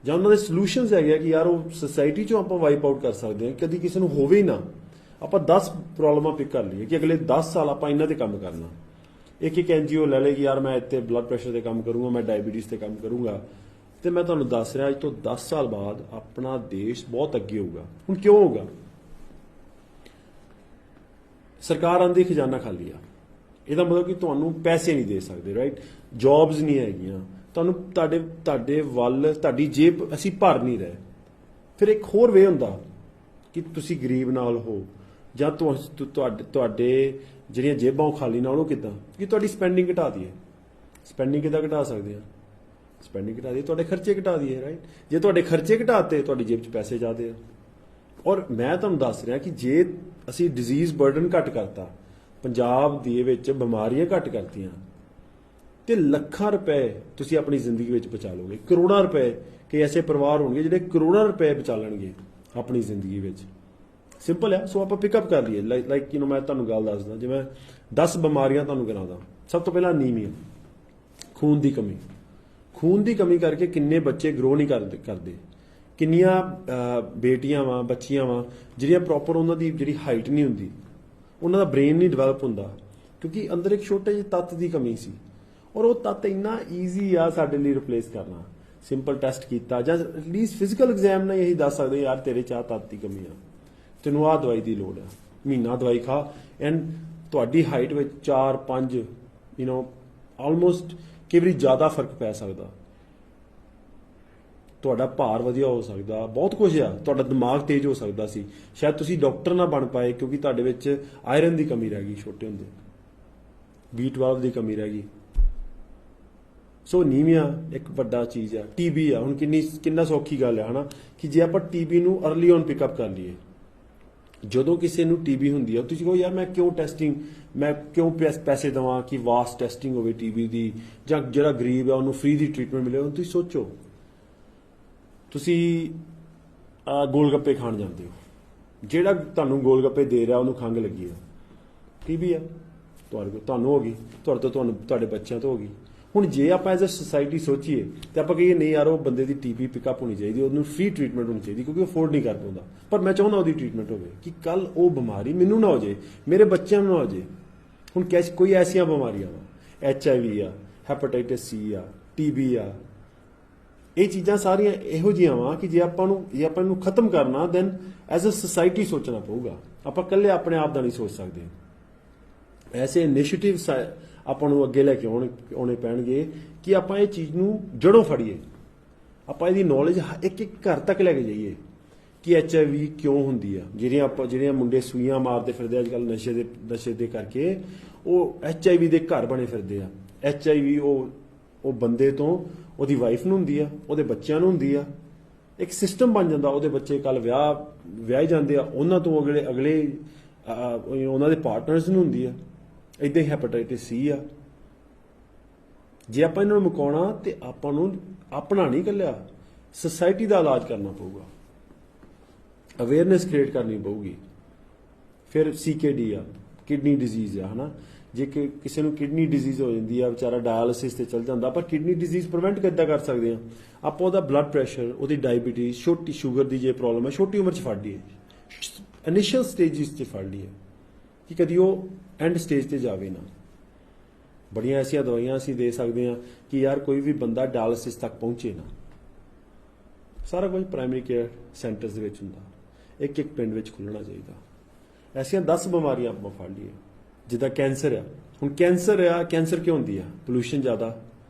ਜਾਂ ਉਹਨਾਂ ਦੇ ਸੋਲੂਸ਼ਨਸ ਹੈਗੇ ਕਿ ਯਾਰ ਉਹ ਸੋਸਾਇਟੀ 'ਚੋਂ ਆਪਾਂ ਵਾਈਪ ਆਊਟ ਕਰ ਸਕਦੇ ਹਾਂ, ਕਦੀ ਕਿਸੇ ਨੂੰ ਹੋਵੇ ਹੀ ਨਾ। ਆਪਾਂ 10 ਪ੍ਰੋਬਲਮਾਂ ਪਿਕ ਕਰ ਲਈਏ ਕਿ ਅਗਲੇ 10 ਸਾਲ ਆਪਾਂ ਇਹਨਾਂ ਤੇ ਕੰਮ ਕਰਨਾ। ਇੱਕ NGO ਲੈ ਲਏ ਕਿ ਯਾਰ ਮੈਂ ਇੱਥੇ ਬਲੱਡ ਪ੍ਰੈਸ਼ਰ ਤੇ ਕੰਮ ਕਰੂੰਗਾ, ਮੈਂ ਡਾਇਬੀਟੀਜ਼ ਤੇ ਕੰਮ ਕਰੂੰਗਾ, ਤੇ ਮੈਂ ਤੁਹਾਨੂੰ ਦੱਸ ਰਿਹਾ ਅੱਜ ਤੋਂ 10 ਸਾਲ ਬਾਅਦ ਆਪਣਾ ਦੇਸ਼ ਬਹੁਤ ਅੱਗੇ ਹੋਊਗਾ। ਹੁਣ ਕਿਉਂ ਹੋਊਗਾ? ਸਰਕਾਰ ਆਂਦੀ ਖਜ਼ਾਨਾ ਖਾਲੀ ਆ, ਇਹਦਾ ਮਤਲਬ ਕਿ ਤੁਹਾਨੂੰ ਪੈਸੇ ਨਹੀਂ ਦੇ ਸਕਦੇ, ਰਾਈਟ? ਜੌਬਸ ਨਹੀਂ ਹੈਗੀਆਂ, ਤੁਹਾਨੂੰ ਤੁਹਾਡੇ ਵੱਲ ਤੁਹਾਡੀ ਜੇਬ ਅਸੀਂ ਭਰ ਨਹੀਂ ਰਹੇ। ਫਿਰ ਇੱਕ ਹੋਰ ਵੇ ਹੁੰਦਾ ਕਿ ਤੁਸੀਂ ਗਰੀਬ ਨਾਲ ਹੋ, ਜਾਂ ਤੁਹਾਡੇ ਜਿਹੜੀਆਂ ਜੇਬਾਂ ਉਹ ਖਾਲੀ ਨਾਲ, ਉਹ ਕਿੱਦਾਂ ਕਿ ਤੁਹਾਡੀ ਸਪੈਂਡਿੰਗ ਘਟਾ ਦਈਏ। ਸਪੈਂਡਿੰਗ ਕਿੱਦਾਂ ਘਟਾ ਸਕਦੇ ਆ? ਸਪੈਂਡਿੰਗ ਘਟਾ ਦਈਏ, ਤੁਹਾਡੇ ਖਰਚੇ ਘਟਾ ਦਈਏ, ਰਾਈਟ? ਜੇ ਤੁਹਾਡੇ ਖਰਚੇ ਘਟਾਤੇ, ਤੁਹਾਡੀ ਜੇਬ 'ਚ ਪੈਸੇ ਜ਼ਿਆਦੇ ਆ। ਔਰ ਮੈਂ ਤੁਹਾਨੂੰ ਦੱਸ ਰਿਹਾ ਕਿ ਜੇ ਅਸੀਂ ਡਿਜ਼ੀਜ਼ ਬਰਡਨ ਘੱਟ ਕਰਤਾ, ਪੰਜਾਬ ਦੇ ਵਿੱਚ ਬਿਮਾਰੀਆਂ ਘੱਟ ਕਰਤੀਆਂ, ਤੇ ਲੱਖਾਂ ਰੁਪਏ ਤੁਸੀਂ ਆਪਣੀ ਜ਼ਿੰਦਗੀ ਵਿੱਚ ਬਚਾ ਲਓਗੇ। ਕਰੋੜਾਂ ਰੁਪਏ, ਕਈ ਐਸੇ ਪਰਿਵਾਰ ਹੋਣਗੇ ਜਿਹੜੇ ਕਰੋੜਾਂ ਰੁਪਏ ਬਚਾ ਲੈਣਗੇ ਆਪਣੀ ਜ਼ਿੰਦਗੀ ਵਿੱਚ। ਸਿੰਪਲ ਹੈ। ਸੋ ਆਪਾਂ ਪਿਕਅਪ ਕਰ ਲਈਏ, ਲਾਈਕ ਮੈਂ ਤੁਹਾਨੂੰ ਗੱਲ ਦੱਸਦਾ, ਜਿਵੇਂ 10 ਬਿਮਾਰੀਆਂ ਤੁਹਾਨੂੰ ਗਿਣਾਦਾ। ਸਭ ਤੋਂ ਪਹਿਲਾਂ ਅਨੀਮੀਆ, ਖੂਨ ਦੀ ਕਮੀ। ਖੂਨ ਦੀ ਕਮੀ ਕਰਕੇ ਕਿੰਨੇ ਬੱਚੇ ਗਰੋ ਨਹੀਂ ਕਰਦੇ, ਕਿੰਨੀਆਂ ਬੇਟੀਆਂ ਵਾ, ਬੱਚੀਆਂ ਵਾ ਜਿਹੜੀਆਂ ਪ੍ਰੋਪਰ ਉਹਨਾਂ ਦੀ ਜਿਹੜੀ ਹਾਈਟ ਨਹੀਂ ਹੁੰਦੀ, ਉਹਨਾਂ ਦਾ ਬ੍ਰੇਨ ਨਹੀਂ ਡਿਵੈਲਪ ਹੁੰਦਾ, ਕਿਉਂਕਿ ਅੰਦਰ ਇੱਕ ਛੋਟੇ ਜਿਹੇ ਤੱਤ ਦੀ ਕਮੀ ਸੀ। ਔਰ ਉਹ ਤੱਤ ਇੰਨਾ ਈਜ਼ੀ ਆ ਸਾਡੇ ਲਈ ਰਿਪਲੇਸ ਕਰਨਾ। ਸਿੰਪਲ ਟੈਸਟ ਕੀਤਾ, ਜਾਂ ਐਟਲੀਸਟ ਫਿਜ਼ੀਕਲ ਐਗਜ਼ਾਮ ਨਾਲ ਇਹੀ ਦੱਸ ਸਕਦੇ ਯਾਰ ਤੇਰੇ 'ਚ ਆਹ ਤੱਤ ਦੀ ਕਮੀ ਆ, ਤੈਨੂੰ ਆਹ ਦਵਾਈ ਦੀ ਲੋੜ ਆ, ਮਹੀਨਾ ਦਵਾਈ ਖਾ, ਐਂਡ ਤੁਹਾਡੀ ਹਾਈਟ ਵਿੱਚ 4-5 ਆਲਮੋਸਟ ਕਈ ਵਾਰੀ ਜ਼ਿਆਦਾ ਫਰਕ ਪੈ ਸਕਦਾ। ਤੁਹਾਡਾ ਭਾਰ ਵਧੀਆ ਹੋ ਸਕਦਾ, ਬਹੁਤ ਕੁਝ ਆ। ਤੁਹਾਡਾ ਦਿਮਾਗ ਤੇਜ਼ ਹੋ ਸਕਦਾ ਸੀ। ਸ਼ਾਇਦ ਤੁਸੀਂ ਡਾਕਟਰ ਨਾ ਬਣ ਪਾਏ ਕਿਉਂਕਿ ਤੁਹਾਡੇ ਵਿੱਚ ਆਇਰਨ ਦੀ ਕਮੀ ਰਹਿ ਗਈ ਛੋਟੇ ਹੁੰਦੇ, B12 ਦੀ ਕਮੀ ਰਹਿ ਗਈ। ਸੋ ਅਨੀਮੀਆ ਇੱਕ ਵੱਡਾ ਚੀਜ਼ ਆ। TB ਆ, ਹੁਣ ਕਿੰਨਾ ਸੌਖੀ ਗੱਲ ਹੈ ਹਨਾ, ਕਿ ਜੇ ਆਪਾਂ TB ਨੂੰ ਅਰਲੀ ਔਨ ਪਿਕਅਪ ਕਰ ਲਈਏ, ਜਦੋਂ ਕਿਸੇ ਨੂੰ ਟੀਬੀ ਹੁੰਦੀ ਆ ਤੁਸੀਂ ਕਹੋ ਯਾਰ ਮੈਂ ਕਿਉਂ ਟੈਸਟਿੰਗ, ਮੈਂ ਕਿਉਂ ਪੈਸੇ ਦੇਵਾਂ ਕਿ ਵਾਸਟ ਟੈਸਟਿੰਗ ਹੋਵੇ ਟੀਬੀ ਦੀ, ਜਾਂ ਜਿਹੜਾ ਗਰੀਬ ਆ ਉਹਨੂੰ ਫ੍ਰੀ ਦੀ ਟ੍ਰੀਟਮੈਂਟ ਮਿਲੇ। ਹੁਣ ਤੁਸੀਂ ਸੋਚੋ, ਤੁਸੀਂ ਗੋਲ ਗੱਪੇ ਖਾਣ ਜਾਂਦੇ ਹੋ, ਜਿਹੜਾ ਤੁਹਾਨੂੰ ਗੋਲ ਗੱਪੇ ਦੇ ਰਿਹਾ ਉਹਨੂੰ ਖੰਘ ਲੱਗੀ ਆ, ਟੀਬੀ ਆ, ਤੁਹਾਨੂੰ ਹੋ ਗਈ, ਤੁਹਾਡੇ ਬੱਚਿਆਂ ਤੋਂ ਹੋ ਗਈ। ਹੁਣ ਜੇ ਆਪਾਂ ਐਜ਼ ਅ ਸੁਸਾਇਟੀ ਸੋਚੀਏ ਤੇ ਆਪਾਂ ਕਹੀਏ ਨਹੀਂ ਯਾਰ ਉਹ ਬੰਦੇ ਦੀ ਟੀਬੀ ਪਿਕਅਪ ਹੋਣੀ ਚਾਹੀਦੀ, ਉਹਨੂੰ ਫ੍ਰੀ ਟ੍ਰੀਟਮੈਂਟ ਹੋਣੀ ਚਾਹੀਦੀ ਕਿਉਂਕਿ ਉਹ ਅਫੋਰਡ ਨਹੀਂ ਕਰ ਪਾਉਂਦਾ, ਪਰ ਮੈਂ ਚਾਹੁੰਦਾ ਉਹਦੀ ਟ੍ਰੀਟਮੈਂਟ ਹੋਵੇ ਕਿ ਕੱਲ ਉਹ ਬਿਮਾਰੀ ਮੈਨੂੰ ਨਾ ਹੋ ਜਾਏ, ਮੇਰੇ ਬੱਚਿਆਂ ਨੂੰ ਨਾ ਹੋ ਜਾਏ। ਹੁਣ ਕੋਈ ਐਸੀਆਂ ਬਿਮਾਰੀਆਂ ਵਾ, HIV ਆ, ਹੈਪੇਟਾਈਟਿਸ C ਆ, TB ਆ, ਇਹ ਚੀਜ਼ਾਂ ਸਾਰੀਆਂ ਇਹੋ ਜਿਹੀਆਂ ਵਾ ਕਿ ਜੇ ਆਪਾਂ ਇਹਨੂੰ ਖਤਮ ਕਰਨਾ ਦੈਨ ਐਜ਼ ਅ ਸੁਸਾਇਟੀ ਸੋਚਣਾ ਪਊਗਾ, ਆਪਾਂ ਇਕੱਲੇ ਆਪਣੇ ਆਪ ਦਾ ਨਹੀਂ ਸੋਚ ਸਕਦੇ। ਐਸੇ ਇਨੀਸ਼ੀਏਟਿਵ ਆਪਾਂ ਨੂੰ ਅੱਗੇ ਲੈ ਕੇ ਆਉਣੇ ਪੈਣਗੇ ਕਿ ਆਪਾਂ ਇਹ ਚੀਜ਼ ਨੂੰ ਜੜੋਂ ਫੜੀਏ, ਆਪਾਂ ਇਹਦੀ ਨੌਲੇਜ ਇੱਕ ਘਰ ਤੱਕ ਲੈ ਕੇ ਜਾਈਏ ਕਿ HIV ਕਿਉਂ ਹੁੰਦੀ ਆ। ਜਿਹੜੀਆਂ ਮੁੰਡੇ ਸੂਈਆਂ ਮਾਰਦੇ ਫਿਰਦੇ ਅੱਜ ਕੱਲ੍ਹ ਨਸ਼ੇ ਦੇ ਕਰਕੇ, ਉਹ HIV ਦੇ ਘਰ ਬਣੇ ਫਿਰਦੇ ਆ। HIV ਉਹ ਬੰਦੇ ਤੋਂ ਉਹਦੀ ਵਾਈਫ ਨੂੰ ਹੁੰਦੀ ਆ, ਉਹਦੇ ਬੱਚਿਆਂ ਨੂੰ ਹੁੰਦੀ ਆ, ਇੱਕ ਸਿਸਟਮ ਬਣ ਜਾਂਦਾ। ਉਹਦੇ ਬੱਚੇ ਕੱਲ ਵਿਆਹ ਜਾਂਦੇ ਆ, ਉਹਨਾਂ ਤੋਂ ਅਗਲੇ ਉਹਨਾਂ ਦੇ ਪਾਰਟਨਰਸ ਨੂੰ ਹੁੰਦੀ ਆ। ਇੱਦਾਂ ਹੀ ਹੈਪੇਟਾਈਟਿਸ C ਆ। ਜੇ ਆਪਾਂ ਇਹਨਾਂ ਨੂੰ ਮੁਕਾਉਣਾ ਤੇ ਆਪਾਂ ਨੂੰ ਆਪਣਾ ਨਹੀਂ ਇਕੱਲਿਆ ਸੁਸਾਇਟੀ ਦਾ ਇਲਾਜ ਕਰਨਾ ਪਊਗਾ, ਅਵੇਅਰਨੈਸ ਕ੍ਰੀਏਟ ਕਰਨੀ ਪਊਗੀ। ਫਿਰ CKD ਆ, ਕਿਡਨੀ ਡਿਜ਼ੀਜ਼ ਆ, ਹਨਾ। ਜੇ ਕਿਸੇ ਨੂੰ ਕਿਡਨੀ ਡਿਜ਼ੀਜ਼ ਹੋ ਜਾਂਦੀ ਆ, ਵਿਚਾਰਾ ਡਾਇਲਿਸਿਸ ਤੇ ਚੱਲ ਜਾਂਦਾ, ਪਰ ਕਿਡਨੀ ਡਿਜ਼ੀਜ਼ ਪ੍ਰੀਵੈਂਟ ਕਿੱਦਾਂ ਕਰ ਸਕਦੇ ਆ ਆਪਾਂ? ਉਹਦਾ ਬਲੱਡ ਪ੍ਰੈਸ਼ਰ, ਉਹਦੀ ਡਾਇਬੀਟੀਜ਼, ਛੋਟੀ ਸ਼ੂਗਰ ਦੀ ਜੇ ਪ੍ਰੋਬਲਮ ਹੈ ਛੋਟੀ ਉਮਰ 'ਚ ਫੜ ਲਈਏ, ਇਨੀਸ਼ੀਅਲ ਸਟੇਜਿਸ 'ਚ ਫੜ ਲਈਏ ਕਿ ਕਦੀ ਉਹ ਐਂਡ ਸਟੇਜ ਤੇ ਜਾਵੇ ਨਾ। ਬੜੀਆਂ ਐਸੀਆਂ ਦਵਾਈਆਂ ਅਸੀਂ ਦੇ ਸਕਦੇ ਹਾਂ ਕਿ ਯਾਰ ਕੋਈ ਵੀ ਬੰਦਾ ਡਾਇਲਿਸਿਸ ਤੱਕ ਪਹੁੰਚੇ ਨਾ। ਸਾਰਾ ਕੁਝ ਪ੍ਰਾਇਮਰੀ ਕੇਅਰ ਸੈਂਟਰਸ ਦੇ ਵਿੱਚ ਹੁੰਦਾ, ਇੱਕ ਪਿੰਡ ਵਿੱਚ ਖੁੱਲ੍ਹਣਾ ਚਾਹੀਦਾ। ਐਸੀਆਂ 10 ਬਿਮਾਰੀਆਂ ਆਪਾਂ ਫੜ ਲਈਏ, ਜਿੱਦਾਂ ਕੈਂਸਰ ਆ। ਹੁਣ ਕੈਂਸਰ ਕਿਉਂ ਹੁੰਦੀ ਆ? ਪੋਲੂਸ਼ਨ ਜ਼ਿਆਦਾ।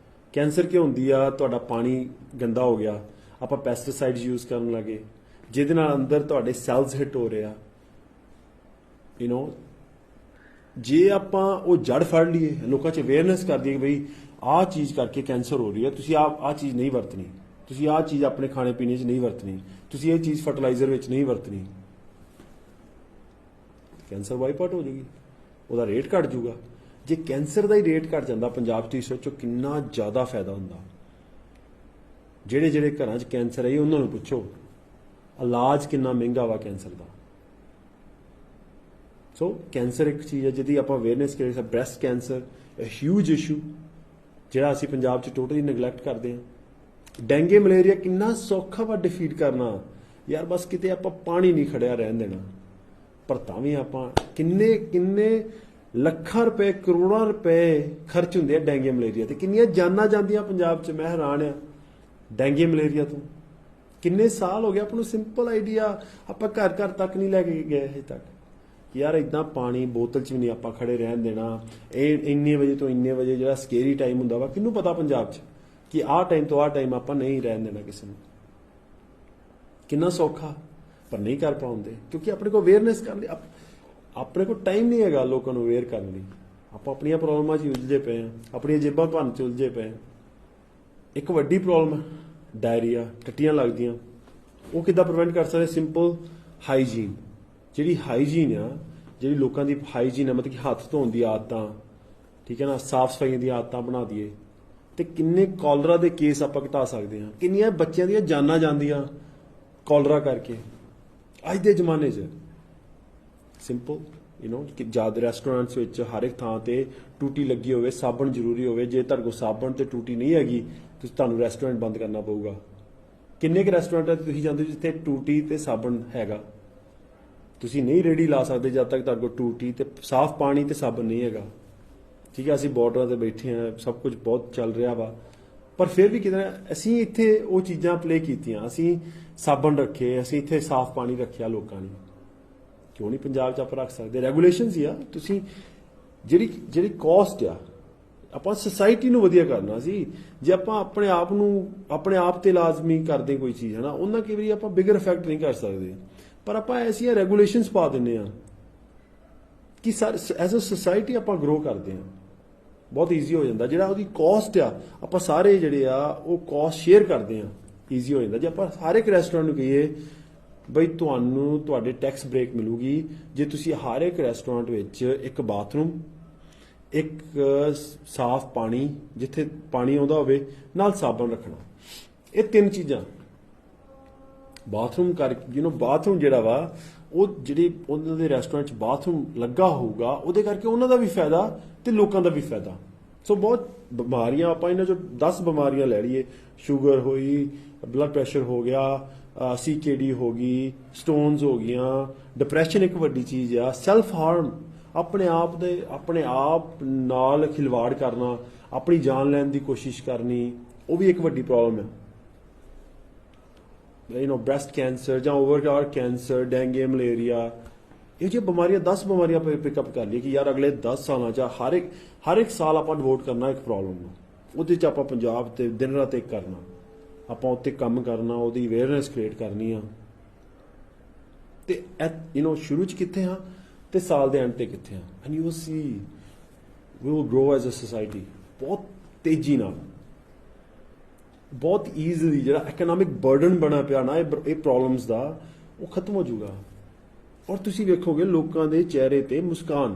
ਕੈਂਸਰ ਕਿਉਂ ਹੁੰਦੀ ਆ? ਤੁਹਾਡਾ ਪਾਣੀ ਗੰਦਾ ਹੋ ਗਿਆ, ਆਪਾਂ ਪੈਸਟੀਸਾਈਡਸ ਯੂਜ਼ ਕਰਨ ਲੱਗੇ, ਜਿਹਦੇ ਨਾਲ ਅੰਦਰ ਤੁਹਾਡੇ ਸੈਲਸ ਹਿੱਟ ਹੋ ਰਹੇ ਆ। ਜੇ ਆਪਾਂ ਉਹ ਜੜ ਫੜ ਲਈਏ, ਲੋਕਾਂ 'ਚ ਅਵੇਅਰਨੈਸ ਕਰ ਦਈਏ ਕਿ ਬਈ ਆਹ ਚੀਜ਼ ਕਰਕੇ ਕੈਂਸਰ ਹੋ ਰਹੀ ਹੈ, ਤੁਸੀਂ ਆਹ ਚੀਜ਼ ਨਹੀਂ ਵਰਤਣੀ, ਤੁਸੀਂ ਆਹ ਚੀਜ਼ ਆਪਣੇ ਖਾਣੇ ਪੀਣੇ 'ਚ ਨਹੀਂ ਵਰਤਣੀ, ਤੁਸੀਂ ਇਹ ਚੀਜ਼ ਫਰਟੀਲਾਈਜ਼ਰ ਵਿੱਚ ਨਹੀਂ ਵਰਤਣੀ, ਕੈਂਸਰ ਵਾਈਪ ਆਊਟ ਹੋ ਜਾਊਗੀ, ਉਹਦਾ ਰੇਟ ਘਟ ਜਾਊਗਾ। ਜੇ ਕੈਂਸਰ ਦਾ ਹੀ ਰੇਟ ਘਟ ਜਾਂਦਾ ਪੰਜਾਬ 'ਚ, ਸੋਚੋ ਕਿੰਨਾ ਜ਼ਿਆਦਾ ਫਾਇਦਾ ਹੁੰਦਾ। ਜਿਹੜੇ ਘਰਾਂ 'ਚ ਕੈਂਸਰ ਹੈ ਉਹਨਾਂ ਨੂੰ ਪੁੱਛੋ ਇਲਾਜ ਕਿੰਨਾ ਮਹਿੰਗਾ ਵਾ ਕੈਂਸਰ ਦਾ। ਸੋ ਕੈਂਸਰ ਇੱਕ ਚੀਜ਼ ਹੈ ਜਿਹਦੀ ਆਪਾਂ ਅਵੇਅਰਨੈਸ ਕਰੀਏ। ਬ੍ਰੈਸਟ ਕੈਂਸਰ ਹਿਊਜ ਇਸ਼ੂ ਜਿਹੜਾ ਅਸੀਂ ਪੰਜਾਬ 'ਚ ਟੋਟਲੀ ਨੈਗਲੈਕਟ ਕਰਦੇ ਹਾਂ। ਡੈਂਗੇ ਮਲੇਰੀਆ ਕਿੰਨਾ ਸੌਖਾ ਵਾ ਡਿਫੀਟ ਕਰਨਾ ਯਾਰ, ਬਸ ਕਿਤੇ ਆਪਾਂ ਪਾਣੀ ਨਹੀਂ ਖੜਿਆ ਰਹਿਣ ਦੇਣਾ। ਪਰ ਤਾਂ ਵੀ ਆਪਾਂ ਕਿੰਨੇ ਲੱਖਾਂ ਰੁਪਏ, ਕਰੋੜਾਂ ਰੁਪਏ ਖਰਚ ਹੁੰਦੇ ਆ ਡੈਂਗੇ ਮਲੇਰੀਆ ਤੇ, ਕਿੰਨੀਆਂ ਜਾਨਾਂ ਜਾਂਦੀਆਂ ਪੰਜਾਬ 'ਚ। ਮੈਂ ਹੈਰਾਨ ਆ ਡੈਂਗੇ ਮਲੇਰੀਆ ਤੋਂ। ਕਿੰਨੇ ਸਾਲ ਹੋ ਗਏ ਆਪਾਂ ਨੂੰ ਸਿੰਪਲ ਆਈਡੀਆ ਆਪਾਂ ਘਰ ਤੱਕ ਨਹੀਂ ਲੈ ਕੇ ਗਏ ਹਜੇ ਤੱਕ ਕਿ ਯਾਰ ਇਦਾਂ ਪਾਣੀ ਬੋਤਲ 'ਚ ਵੀ ਨਹੀਂ ਆਪਾਂ ਖੜੇ ਰਹਿਣ ਦੇਣਾ। ਇਹ ਇੰਨੇ ਵਜੇ ਤੋਂ ਇੰਨੇ ਵਜੇ ਜਿਹੜਾ ਸਕੇਰੀ ਟਾਈਮ ਹੁੰਦਾ ਵਾ, ਕਿਹਨੂੰ ਪਤਾ ਪੰਜਾਬ 'ਚ ਕਿ ਆਹ ਟਾਈਮ ਤੋਂ ਆਹ ਟਾਈਮ ਆਪਾਂ ਨਹੀਂ ਰਹਿਣ ਦੇਣਾ ਕਿਸੇ ਨੂੰ। ਕਿੰਨਾ ਸੌਖਾ, ਪਰ ਨਹੀਂ ਕਰ ਪਾਉਂਦੇ ਕਿਉਂਕਿ ਆਪਣੇ ਕੋਲ ਅਵੇਅਰਨੈਸ ਕਰਨ ਲਈ ਆਪਣੇ ਕੋਲ ਟਾਈਮ ਨਹੀਂ ਹੈਗਾ ਲੋਕਾਂ ਨੂੰ ਅਵੇਅਰ ਕਰਨ ਲਈ। ਆਪਾਂ ਆਪਣੀਆਂ ਪ੍ਰੋਬਲਮਾਂ 'ਚ ਉਲਝੇ ਪਏ ਹਾਂ, ਆਪਣੀਆਂ ਜੇਬਾਂ ਭਰਨ 'ਚ ਉਲਝੇ ਪਏ ਹਾਂ। ਇੱਕ ਵੱਡੀ ਪ੍ਰੋਬਲਮ ਡਾਇਰੀਆ, ਟੱਟੀਆਂ ਲੱਗਦੀਆਂ, ਉਹ ਕਿੱਦਾਂ ਪ੍ਰੀਵੈਂਟ ਕਰ ਸਕਦੇ? Simple hygiene. ਜਿਹੜੀ ਹਾਈਜੀਨ ਆ, ਜਿਹੜੀ ਲੋਕਾਂ ਦੀ ਹਾਈਜੀਨ ਆ, ਮਤਲਬ ਕਿ ਹੱਥ ਧੋਣ ਦੀ ਆਦਤਾਂ, ਠੀਕ ਹੈ ਨਾ, ਸਾਫ਼ ਸਫਾਈਆਂ ਦੀਆਂ ਆਦਤਾਂ ਬਣਾ ਦਈਏ ਤੇ ਕਿੰਨੇ ਕਾਲਰਾ ਦੇ ਕੇਸ ਆਪਾਂ ਘਟਾ ਸਕਦੇ ਹਾਂ। ਕਿੰਨੀਆਂ ਬੱਚਿਆਂ ਦੀਆਂ ਜਾਨਾਂ ਜਾਂਦੀਆਂ ਕਾਲਰਾ ਕਰਕੇ ਅੱਜ ਦੇ ਜ਼ਮਾਨੇ 'ਚ। ਸਿੰਪਲ ਕਿ ਜਦ ਰੈਸਟੋਰੈਂਟਸ ਵਿੱਚ ਹਰ ਇੱਕ ਥਾਂ ਤੇ ਟੂਟੀ ਲੱਗੀ ਹੋਵੇ, ਸਾਬਣ ਜ਼ਰੂਰੀ ਹੋਵੇ। ਜੇ ਤੁਹਾਡੇ ਕੋਲ ਸਾਬਣ ਤੇ ਟੂਟੀ ਨਹੀਂ ਹੈਗੀ, ਤੁਹਾਨੂੰ ਰੈਸਟੋਰੈਂਟ ਬੰਦ ਕਰਨਾ ਪਊਗਾ। ਕਿੰਨੇ ਕੁ ਰੈਸਟੋਰੈਂਟਾਂ 'ਤੇ ਤੁਸੀਂ ਜਾਂਦੇ ਜਿੱਥੇ ਟੂਟੀ ਤੇ ਸਾਬਣ ਹੈਗਾ? ਤੁਸੀਂ ਨਹੀਂ ਰੇਹੜੀ ਲਾ ਸਕਦੇ ਜਦ ਤੱਕ ਤੁਹਾਡੇ ਕੋਲ ਟੂਟੀ ਤੇ ਸਾਫ਼ ਪਾਣੀ ਤੇ ਸਾਬਣ ਨਹੀਂ ਹੈਗਾ। ਠੀਕ ਹੈ, ਅਸੀਂ ਬਾਰਡਰਾਂ ਤੇ ਬੈਠੇ ਹਾਂ, ਸਭ ਕੁਝ ਬਹੁਤ ਚੱਲ ਰਿਹਾ ਵਾ, ਪਰ ਫਿਰ ਵੀ ਕਿਤੇ ਅਸੀਂ ਇੱਥੇ ਉਹ ਚੀਜ਼ਾਂ ਪਲੇ ਕੀਤੀਆਂ। ਅਸੀਂ ਸਾਬਣ ਰੱਖੇ, ਅਸੀਂ ਇੱਥੇ ਸਾਫ਼ ਪਾਣੀ ਰੱਖਿਆ ਲੋਕਾਂ ਨੇ। ਕਿਉਂ ਨਹੀਂ ਪੰਜਾਬ 'ਚ ਆਪਾਂ ਰੱਖ ਸਕਦੇ? ਰੈਗੂਲੇਸ਼ਨਸ ਹੀ ਆ। ਤੁਸੀਂ ਜਿਹੜੀ ਕਾਸਟ ਆ, ਆਪਾਂ ਸੁਸਾਇਟੀ ਨੂੰ ਵਧੀਆ ਕਰਨਾ ਸੀ। ਜੇ ਆਪਾਂ ਆਪਣੇ ਆਪ ਤੇ ਲਾਜ਼ਮੀ ਕਰਦੇ ਕੋਈ ਚੀਜ਼ ਹੈ ਨਾ, ਉਹਨਾਂ ਕਈ ਵਾਰੀ ਆਪਾਂ ਬਿਗਰ ਇਫੈਕਟ ਨਹੀਂ ਕਰ ਸਕਦੇ, ਪਰ ਆਪਾਂ ਐਸੀਆਂ ਰੈਗੂਲੇਸ਼ਨਸ ਪਾ ਦਿੰਦੇ ਆ ਕਿ ਐਜ਼ ਅ ਸੁਸਾਇਟੀ ਆਪਾਂ ਗਰੋ ਕਰਦੇ ਹਾਂ। ਬਹੁਤ ਈਜ਼ੀ ਹੋ ਜਾਂਦਾ। ਜਿਹੜਾ ਉਹਦੀ ਕਾਸਟ ਆ, ਆਪਾਂ ਸਾਰੇ ਜਿਹੜੇ ਆ ਉਹ ਕਾਸਟ ਸ਼ੇਅਰ ਕਰਦੇ ਆ, ਈਜ਼ੀ ਹੋ ਜਾਂਦਾ। ਜੇ ਆਪਾਂ ਹਰ ਇੱਕ ਰੈਸਟੋਰੈਂਟ ਨੂੰ ਕਹੀਏ ਬਈ ਤੁਹਾਨੂੰ ਤੁਹਾਡੇ ਟੈਕਸ ਬ੍ਰੇਕ ਮਿਲੂਗੀ ਜੇ ਤੁਸੀਂ ਹਰ ਇੱਕ ਰੈਸਟੋਰੈਂਟ ਵਿੱਚ ਇੱਕ ਬਾਥਰੂਮ, ਇੱਕ ਸਾਫ਼ ਪਾਣੀ, ਜਿੱਥੇ ਪਾਣੀ ਆਉਂਦਾ ਹੋਵੇ, ਨਾਲ ਸਾਬਣ ਰੱਖਣਾ। ਇਹ 3 ਚੀਜ਼ਾਂ। ਬਾਥਰੂਮ ਬਾਥਰੂਮ ਜਿਹੜਾ ਵਾ ਉਹ ਜਿਹੜੀ ਉਹਨਾਂ ਦੇ ਰੈਸਟੋਰੈਂਟ 'ਚ ਬਾਥਰੂਮ ਲੱਗਾ ਹੋਊਗਾ, ਉਹਦੇ ਕਰਕੇ ਉਹਨਾਂ ਦਾ ਵੀ ਫਾਇਦਾ ਤੇ ਲੋਕਾਂ ਦਾ ਵੀ ਫਾਇਦਾ। ਸੋ ਬਹੁਤ ਬਿਮਾਰੀਆਂ, ਆਪਾਂ ਇਹਨਾਂ 'ਚੋਂ 10 ਬਿਮਾਰੀਆਂ ਲੈ ਲਈਏ, ਸ਼ੂਗਰ ਹੋਈ, ਬਲੱਡ ਪ੍ਰੈਸ਼ਰ ਹੋ ਗਿਆ, CKD ਹੋ ਗਈ, ਸਟੋਨਸ ਹੋ ਗਈਆਂ, ਡਿਪਰੈਸ਼ਨ ਇੱਕ ਵੱਡੀ ਚੀਜ਼ ਆ, ਸੈਲਫ ਹਾਰਮ, ਆਪਣੇ ਆਪ ਨਾਲ ਖਿਲਵਾੜ ਕਰਨਾ, ਆਪਣੀ ਜਾਨ ਲੈਣ ਦੀ ਕੋਸ਼ਿਸ਼ ਕਰਨੀ, ਉਹ ਵੀ ਇੱਕ ਵੱਡੀ ਪ੍ਰੋਬਲਮ ਹੈ। ਬ੍ਰੈਸਟ ਕੈਂਸਰ ਜਾਂ ਓਵਰਆਲ ਕੈਂਸਰ, ਡੈਂਗੇ, ਮਲੇਰੀਆ, ਇਹ ਜਿਹੀ ਬਿਮਾਰੀਆਂ 10 ਬਿਮਾਰੀਆਂ ਪਿਕਅਪ ਕਰ ਲਈ ਕਿ ਯਾਰ ਅਗਲੇ 10 ਸਾਲਾਂ 'ਚ ਹਰ ਇੱਕ ਸਾਲ ਆਪਾਂ ਡਿਵੋਟ ਕਰਨਾ ਇੱਕ ਪ੍ਰੋਬਲਮ ਨੂੰ। ਉਹਦੇ 'ਚ ਆਪਾਂ ਪੰਜਾਬ ਤੇ ਦਿਨ ਰਾਤ ਇੱਕ ਕਰਨਾ, ਆਪਾਂ ਉੱਤੇ ਕੰਮ ਕਰਨਾ, ਉਹਦੀ ਅਵੇਅਰਨੈਸ ਕ੍ਰੀਏਟ ਕਰਨੀ ਆ। ਤੇ ਸ਼ੁਰੂ 'ਚ ਕਿੱਥੇ ਹਾਂ ਤੇ ਸਾਲ ਦੇ ਐਂਡ ਤੇ ਕਿੱਥੇ ਹਾਂ। And you see we will grow as a society ਬਹੁਤ ਤੇਜ਼ੀ ਨਾਲ, ਬਹੁਤ ਈਜ਼ੀਲੀ। ਜਿਹੜਾ ਇਕਨੋਮਿਕ ਬਰਡਨ ਬਣਾ ਪਿਆ ਨਾ ਇਹ ਪ੍ਰੋਬਲਮਸ ਦਾ, ਉਹ ਖਤਮ ਹੋ ਜਾਊਗਾ। ਔਰ ਤੁਸੀਂ ਵੇਖੋਗੇ ਲੋਕਾਂ ਦੇ ਚਿਹਰੇ ਤੇ ਮੁਸਕਾਨ,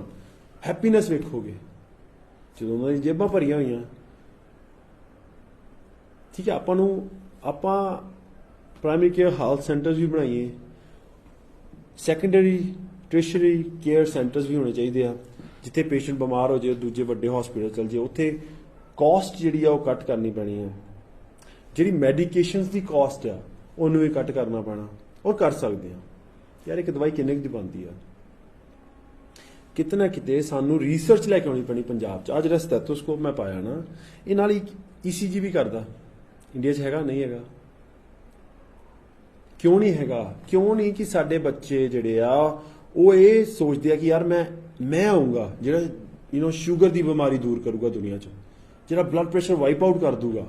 ਹੈਪੀਨੈਸ ਵੇਖੋਗੇ ਜਦੋਂ ਉਹਨਾਂ ਦੀ ਜੇਬਾਂ ਭਰੀਆਂ ਹੋਈਆਂ। ਠੀਕ ਹੈ, ਆਪਾਂ ਪ੍ਰਾਇਮਰੀ ਕੇਅਰ ਹੈਲਥ ਸੈਂਟਰਸ ਵੀ ਬਣਾਈਏ, ਸੈਕੰਡਰੀ ਟਰਸ਼ਰੀ ਕੇਅਰ ਸੈਂਟਰਸ ਵੀ ਹੋਣੇ ਚਾਹੀਦੇ ਆ, ਜਿੱਥੇ ਪੇਸ਼ੈਂਟ ਬਿਮਾਰ ਹੋ ਜਾਏ ਦੂਜੇ ਵੱਡੇ ਹਸਪੀਟਲ ਚਲ ਜਾਏ, ਉੱਥੇ ਕਾਸਟ ਜਿਹੜੀ ਆ ਉਹ ਕੱਟ ਕਰਨੀ ਪੈਣੀ ਹੈ। ਜਿਹੜੀ ਮੈਡੀਕੇਸ਼ਨਸ ਦੀ ਕਾਸਟ ਆ ਉਹਨੂੰ ਵੀ ਕੱਟ ਕਰਨਾ ਪੈਣਾ, ਔਰ ਕਰ ਸਕਦੇ ਆ। ਯਾਰ ਇੱਕ ਦਵਾਈ ਕਿੰਨੇ ਦੀ ਬਣਦੀ ਆ? ਕਿਤੇ ਨਾ ਕਿਤੇ ਸਾਨੂੰ ਰਿਸਰਚ ਲੈ ਕੇ ਆਉਣੀ ਪੈਣੀ ਪੰਜਾਬ 'ਚ। ਆ ਜਿਹੜਾ ਸਟੈਥੋਸਕੋਪ ਮੈਂ ਪਾਇਆ ਨਾ, ਇਹ ਨਾਲ ECG ਵੀ ਕਰਦਾ। ਇੰਡੀਆ 'ਚ ਹੈਗਾ? ਨਹੀਂ ਹੈਗਾ। ਕਿਉਂ ਨਹੀਂ ਹੈਗਾ? ਕਿਉਂ ਨਹੀਂ ਕਿ ਸਾਡੇ ਬੱਚੇ ਜਿਹੜੇ ਆ ਉਹ ਇਹ ਸੋਚਦੇ ਆ ਕਿ ਯਾਰ ਮੈਂ ਆਊਂਗਾ ਜਿਹੜਾ ਸ਼ੂਗਰ ਦੀ ਬਿਮਾਰੀ ਦੂਰ ਕਰੂਗਾ ਦੁਨੀਆ 'ਚ, ਜਿਹੜਾ ਬਲੱਡ ਪ੍ਰੈਸ਼ਰ ਵਾਈਪ ਆਊਟ ਕਰ ਦੂਗਾ।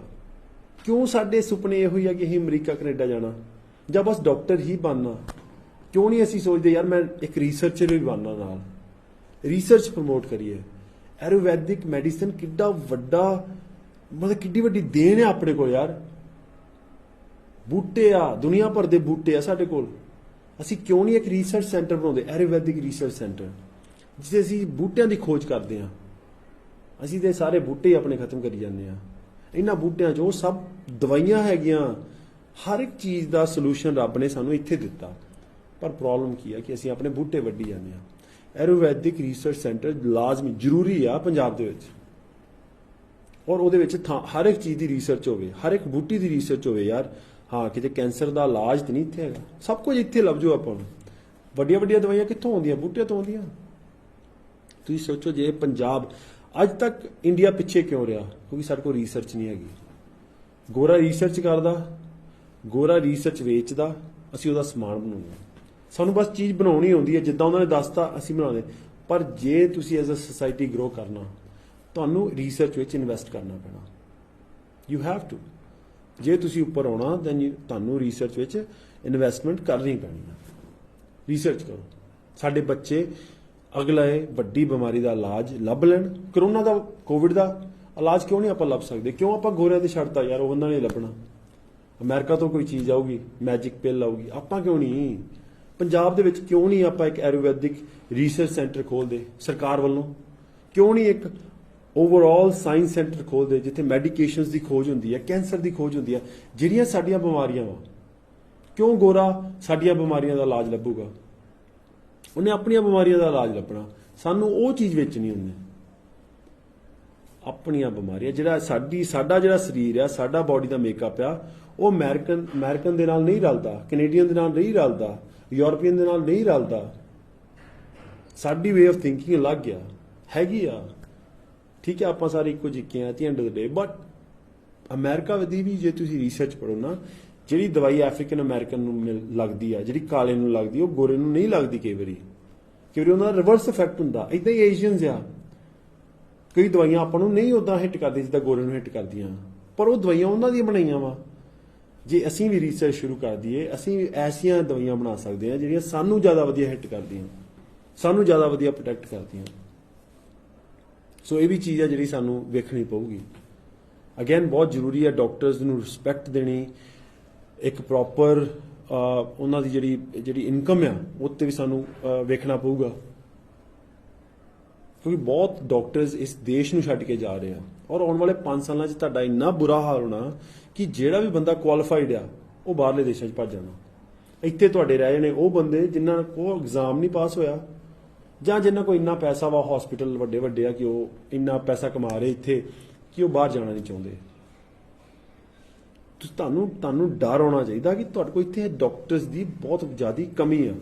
ਕਿਉਂ ਸਾਡੇ ਸੁਪਨੇ ਇਹੋ ਹੀ ਆ ਕਿ ਅਸੀਂ ਅਮਰੀਕਾ ਕੈਨੇਡਾ ਜਾਣਾ ਜਾਂ ਬਸ ਡਾਕਟਰ ਹੀ ਬਣਨਾ? ਕਿਉਂ ਨਹੀਂ ਅਸੀਂ ਸੋਚਦੇ ਯਾਰ ਮੈਂ ਇੱਕ ਰਿਸਰਚਰ ਵੀ ਬਣਨਾ, ਨਾਲ ਰਿਸਰਚ ਪ੍ਰਮੋਟ ਕਰੀਏ। ਆਯੁਰਵੈਦਿਕ ਮੈਡੀਸਨ ਕਿੱਡਾ ਵੱਡਾ, ਮਤਲਬ ਕਿੱਡੀ ਵੱਡੀ ਦੇਣ ਹੈ ਆਪਣੇ ਕੋਲ ਯਾਰ। ਬੂਟੇ ਆ, ਦੁਨੀਆ ਭਰ ਦੇ ਬੂਟੇ ਆ ਸਾਡੇ ਕੋਲ। ਅਸੀਂ ਕਿਉਂ ਨਹੀਂ ਇੱਕ ਰਿਸਰਚ ਸੈਂਟਰ ਬਣਾਉਂਦੇ, ਆਯੁਰਵੈਦਿਕ ਰਿਸਰਚ ਸੈਂਟਰ, ਜਿੱਥੇ ਅਸੀਂ ਬੂਟਿਆਂ ਦੀ ਖੋਜ ਕਰਦੇ ਹਾਂ। ਅਸੀਂ ਤੇ ਸਾਰੇ ਬੂਟੇ ਆਪਣੇ ਖਤਮ ਕਰੀ ਜਾਂਦੇ ਹਾਂ। ਇਹਨਾਂ ਬੂਟਿਆਂ 'ਚ ਉਹ ਸਭ ਦਵਾਈਆਂ ਹੈਗੀਆਂ, ਹਰ ਇੱਕ ਚੀਜ਼ ਦਾ ਸੋਲੂਸ਼ਨ ਰੱਬ ਨੇ ਸਾਨੂੰ ਇੱਥੇ ਦਿੱਤਾ। ਪਰ ਪ੍ਰੋਬਲਮ ਕੀ ਹੈ ਕਿ ਅਸੀਂ ਆਪਣੇ ਬੂਟੇ ਵੱਢੀ ਜਾਂਦੇ ਹਾਂ। ਆਯੁਰਵੈਦਿਕ ਰਿਸਰਚ ਸੈਂਟਰ ਲਾਜ਼ਮੀ ਜ਼ਰੂਰੀ ਆ ਪੰਜਾਬ ਦੇ ਵਿੱਚ, ਔਰ ਉਹਦੇ ਵਿੱਚ ਹਰ ਇੱਕ ਚੀਜ਼ ਦੀ ਰਿਸਰਚ ਹੋਵੇ, ਹਰ ਇੱਕ ਬੂਟੀ ਦੀ ਰਿਸਰਚ ਹੋਵੇ ਯਾਰ। ਹਾਂ, ਕਿਤੇ ਕੈਂਸਰ ਦਾ ਇਲਾਜ ਤਾਂ ਨਹੀਂ ਇੱਥੇ ਹੈਗਾ, ਸਭ ਕੁਝ ਇੱਥੇ ਲੱਭ ਜਾਓ ਆਪਾਂ ਨੂੰ। ਵੱਡੀਆਂ ਵੱਡੀਆਂ ਦਵਾਈਆਂ ਕਿੱਥੋਂ ਆਉਂਦੀਆਂ? ਬੂਟਿਆਂ ਤੋਂ ਆਉਂਦੀਆਂ। ਤੁਸੀਂ ਸੋਚੋ ਜੇ ਪੰਜਾਬ ਅੱਜ ਤੱਕ ਇੰਡੀਆ ਪਿੱਛੇ ਕਿਉਂ ਰਿਹਾ? ਕਿਉਂਕਿ ਸਾਡੇ ਕੋਲ ਰਿਸਰਚ ਨਹੀਂ ਹੈਗੀ। ਗੋਰਾ ਰਿਸਰਚ ਕਰਦਾ, ਗੋਰਾ ਰਿਸਰਚ ਵੇਚਦਾ, ਅਸੀਂ ਉਹਦਾ ਸਮਾਨ ਬਣਾਉਂਦੇ। ਸਾਨੂੰ ਬਸ ਚੀਜ਼ ਬਣਾਉਣੀ ਆਉਂਦੀ ਹੈ, ਜਿੱਦਾਂ ਉਹਨਾਂ ਨੇ ਦੱਸਤਾ ਅਸੀਂ ਬਣਾਉਂਦੇ। ਪਰ ਜੇ ਤੁਸੀਂ ਐਜ਼ ਅ ਸੋਸਾਇਟੀ ਗਰੋ ਕਰਨਾ, ਤੁਹਾਨੂੰ ਰਿਸਰਚ ਵਿੱਚ ਇਨਵੈਸਟ ਕਰਨਾ ਪੈਣਾ। You have to. ਜੇ ਤੁਸੀਂ ਉੱਪਰ ਆਉਣਾ ਦੈਨ ਤੁਹਾਨੂੰ ਰਿਸਰਚ ਵਿੱਚ ਇਨਵੈਸਟਮੈਂਟ ਕਰਨੀ ਪੈਣੀ ਹੈ। ਰਿਸਰਚ ਕਰੋ। ਸਾਡੇ ਬੱਚੇ ਅਗਲਾ ਵੱਡੀ ਬਿਮਾਰੀ ਦਾ ਇਲਾਜ ਲੱਭ ਲੈਣ। ਕਰੋਨਾ ਦਾ, ਕੋਵਿਡ ਦਾ ਇਲਾਜ ਕਿਉਂ ਨਹੀਂ ਆਪਾਂ ਲੱਭ ਸਕਦੇ? ਕਿਉਂ ਆਪਾਂ ਗੋਰਿਆਂ ਤੇ ਛੱਡਤਾ ਯਾਰ? ਉਹ ਉਹਨਾਂ ਨੇ ਲੱਭਣਾ। ਅਮਰੀਕਾ ਤੋਂ ਕੋਈ ਚੀਜ਼ ਆਊਗੀ, ਮੈਜਿਕ ਪਿੱਲ ਆਊਗੀ, ਆਪਾਂ ਕਿਉਂ ਨਹੀਂ? ਪੰਜਾਬ ਦੇ ਵਿੱਚ ਕਿਉਂ ਨਹੀਂ ਆਪਾਂ ਇੱਕ ਆਯੁਰਵੈਦਿਕ ਰਿਸਰਚ ਸੈਂਟਰ ਖੋਲ੍ਹਦੇ ਸਰਕਾਰ ਵੱਲੋਂ? ਕਿਉਂ ਨਹੀਂ ਇੱਕ ਓਵਰਆਲ ਸਾਇੰਸ ਸੈਂਟਰ ਖੋਲ੍ਹਦੇ ਜਿੱਥੇ ਮੈਡੀਕੇਸ਼ਨਸ ਦੀ ਖੋਜ ਹੁੰਦੀ ਹੈ, ਕੈਂਸਰ ਦੀ ਖੋਜ ਹੁੰਦੀ ਹੈ, ਜਿਹੜੀਆਂ ਸਾਡੀਆਂ ਬਿਮਾਰੀਆਂ ਵਾ? ਕਿਉਂ ਗੋਰਾ ਸਾਡੀਆਂ ਬਿਮਾਰੀਆਂ ਦਾ ਇਲਾਜ ਲੱਭੂਗਾ? ਉਹਨੇ ਆਪਣੀਆਂ ਬਿਮਾਰੀਆਂ ਦਾ ਇਲਾਜ ਲੱਭਣਾ। ਸਾਨੂੰ ਉਹ ਚੀਜ਼ ਵੇਚਣੀ ਉਹਨੇ, ਆਪਣੀਆਂ ਬਿਮਾਰੀਆਂ। ਸਾਡਾ ਜਿਹੜਾ ਸਰੀਰ ਆ, ਸਾਡਾ ਬਾਡੀ ਦਾ ਮੇਕਅਪ ਆ, ਉਹ ਅਮਰੀਕਨ ਦੇ ਨਾਲ ਨਹੀਂ ਰਲਦਾ, ਕੈਨੇਡੀਅਨ ਦੇ ਨਾਲ ਨਹੀਂ ਰਲਦਾ, ਯੂਰਪੀਅਨ ਦੇ ਨਾਲ ਨਹੀਂ ਰਲਦਾ। ਸਾਡੀ ਵੇ ਆਫ ਥਿੰਕਿੰਗ ਅਲੱਗ ਆ, ਹੈਗੀ ਆ। ਠੀਕ ਹੈ, ਆਪਾਂ ਸਾਰੇ ਇੱਕੋ ਜਿਹੇ ਆ at the end of the day. But America ਦੀ ਵੀ ਜੇ ਤੁਸੀਂ ਰਿਸਰਚ ਪੜ੍ਹੋ ਨਾ, ਜਿਹੜੀ ਦਵਾਈ ਅਫਰੀਕਨ ਅਮਰੀਕਨ ਨੂੰ ਲੱਗਦੀ ਆ, ਜਿਹੜੀ ਕਾਲੇ ਨੂੰ ਲੱਗਦੀ, ਉਹ ਗੋਰੇ ਨੂੰ ਨਹੀਂ ਲੱਗਦੀ। ਕਈ ਵਾਰੀ ਉਹਨਾਂ ਦਾ ਰਿਵਰਸ ਇਫੈਕਟ ਹੁੰਦਾ। ਇਦਾਂ ਹੀ ਏਸ਼ੀਅਨਸ ਆ, ਕਈ ਦਵਾਈਆਂ ਆਪਾਂ ਨੂੰ ਨਹੀਂ ਉਦਾਂ ਹਿੱਟ ਕਰਦੀ ਜਿੱਦਾਂ ਗੋਰੇ ਨੂੰ ਹਿੱਟ ਕਰਦੀਆਂ, ਪਰ ਉਹ ਦਵਾਈਆਂ ਉਹਨਾਂ ਦੀਆਂ ਬਣਾਈਆਂ ਵਾ। ਜੇ ਅਸੀਂ ਵੀ ਰਿਸਰਚ ਸ਼ੁਰੂ ਕਰ ਦਈਏ, ਅਸੀਂ ਐਸੀਆਂ ਦਵਾਈਆਂ ਬਣਾ ਸਕਦੇ ਹਾਂ ਜਿਹੜੀਆਂ ਸਾਨੂੰ ਜ਼ਿਆਦਾ ਵਧੀਆ ਹਿੱਟ ਕਰਦੀਆਂ, ਸਾਨੂੰ ਜ਼ਿਆਦਾ ਵਧੀਆ ਪ੍ਰੋਟੈਕਟ ਕਰਦੀਆਂ। ਸੋ ਇਹ ਵੀ ਚੀਜ਼ ਹੈ ਜਿਹੜੀ ਸਾਨੂੰ ਵੇਖਣੀ ਪਊਗੀ। ਅਗੇਨ ਬਹੁਤ ਜ਼ਰੂਰੀ ਹੈ ਡਾਕਟਰਸ ਨੂੰ ਰਿਸਪੈਕਟ ਦੇਣੀ, ਇੱਕ ਪ੍ਰੋਪਰ ਉਹਨਾਂ ਦੀ ਜਿਹੜੀ ਇਨਕਮ ਆ ਉਹ 'ਤੇ ਵੀ ਸਾਨੂੰ ਵੇਖਣਾ ਪਊਗਾ, ਕਿਉਂਕਿ ਬਹੁਤ ਡਾਕਟਰਸ ਇਸ ਦੇਸ਼ ਨੂੰ ਛੱਡ ਕੇ ਜਾ ਰਹੇ ਆ। ਔਰ ਆਉਣ ਵਾਲੇ 5 ਸਾਲਾਂ 'ਚ ਤੁਹਾਡਾ ਇੰਨਾ ਬੁਰਾ ਹਾਲ ਹੋਣਾ ਕਿ ਜਿਹੜਾ ਵੀ ਬੰਦਾ ਕੁਆਲੀਫਾਈਡ ਆ ਉਹ ਬਾਹਰਲੇ ਦੇਸ਼ਾਂ 'ਚ ਭੱਜ ਜਾਣਾ। ਇੱਥੇ ਤੁਹਾਡੇ ਰਹਿ ਜਾਣੇ ਉਹ ਬੰਦੇ ਜਿਨ੍ਹਾਂ ਕੋਲ ਐਗਜ਼ਾਮ ਨਹੀਂ ਪਾਸ ਹੋਇਆ, ਜਾਂ ਜਿਨ੍ਹਾਂ ਕੋਲ ਇੰਨਾ ਪੈਸਾ ਵਾ, ਹਸਪੀਟਲ ਵੱਡੇ ਵੱਡੇ ਆ ਕਿ ਉਹ ਇੰਨਾ ਪੈਸਾ ਕਮਾ ਰਹੇ ਇੱਥੇ ਕਿ ਉਹ ਬਾਹਰ ਜਾਣਾ ਨਹੀਂ ਚਾਹੁੰਦੇ। ਤੁਹਾਨੂੰ ਡਰ ਹੋਣਾ ਚਾਹੀਦਾ ਕਿ ਤੁਹਾਡੇ ਕੋਲ ਇੱਥੇ ਡਾਕਟਰਸ ਦੀ ਬਹੁਤ ਜ਼ਿਆਦਾ ਕਮੀ ਆ।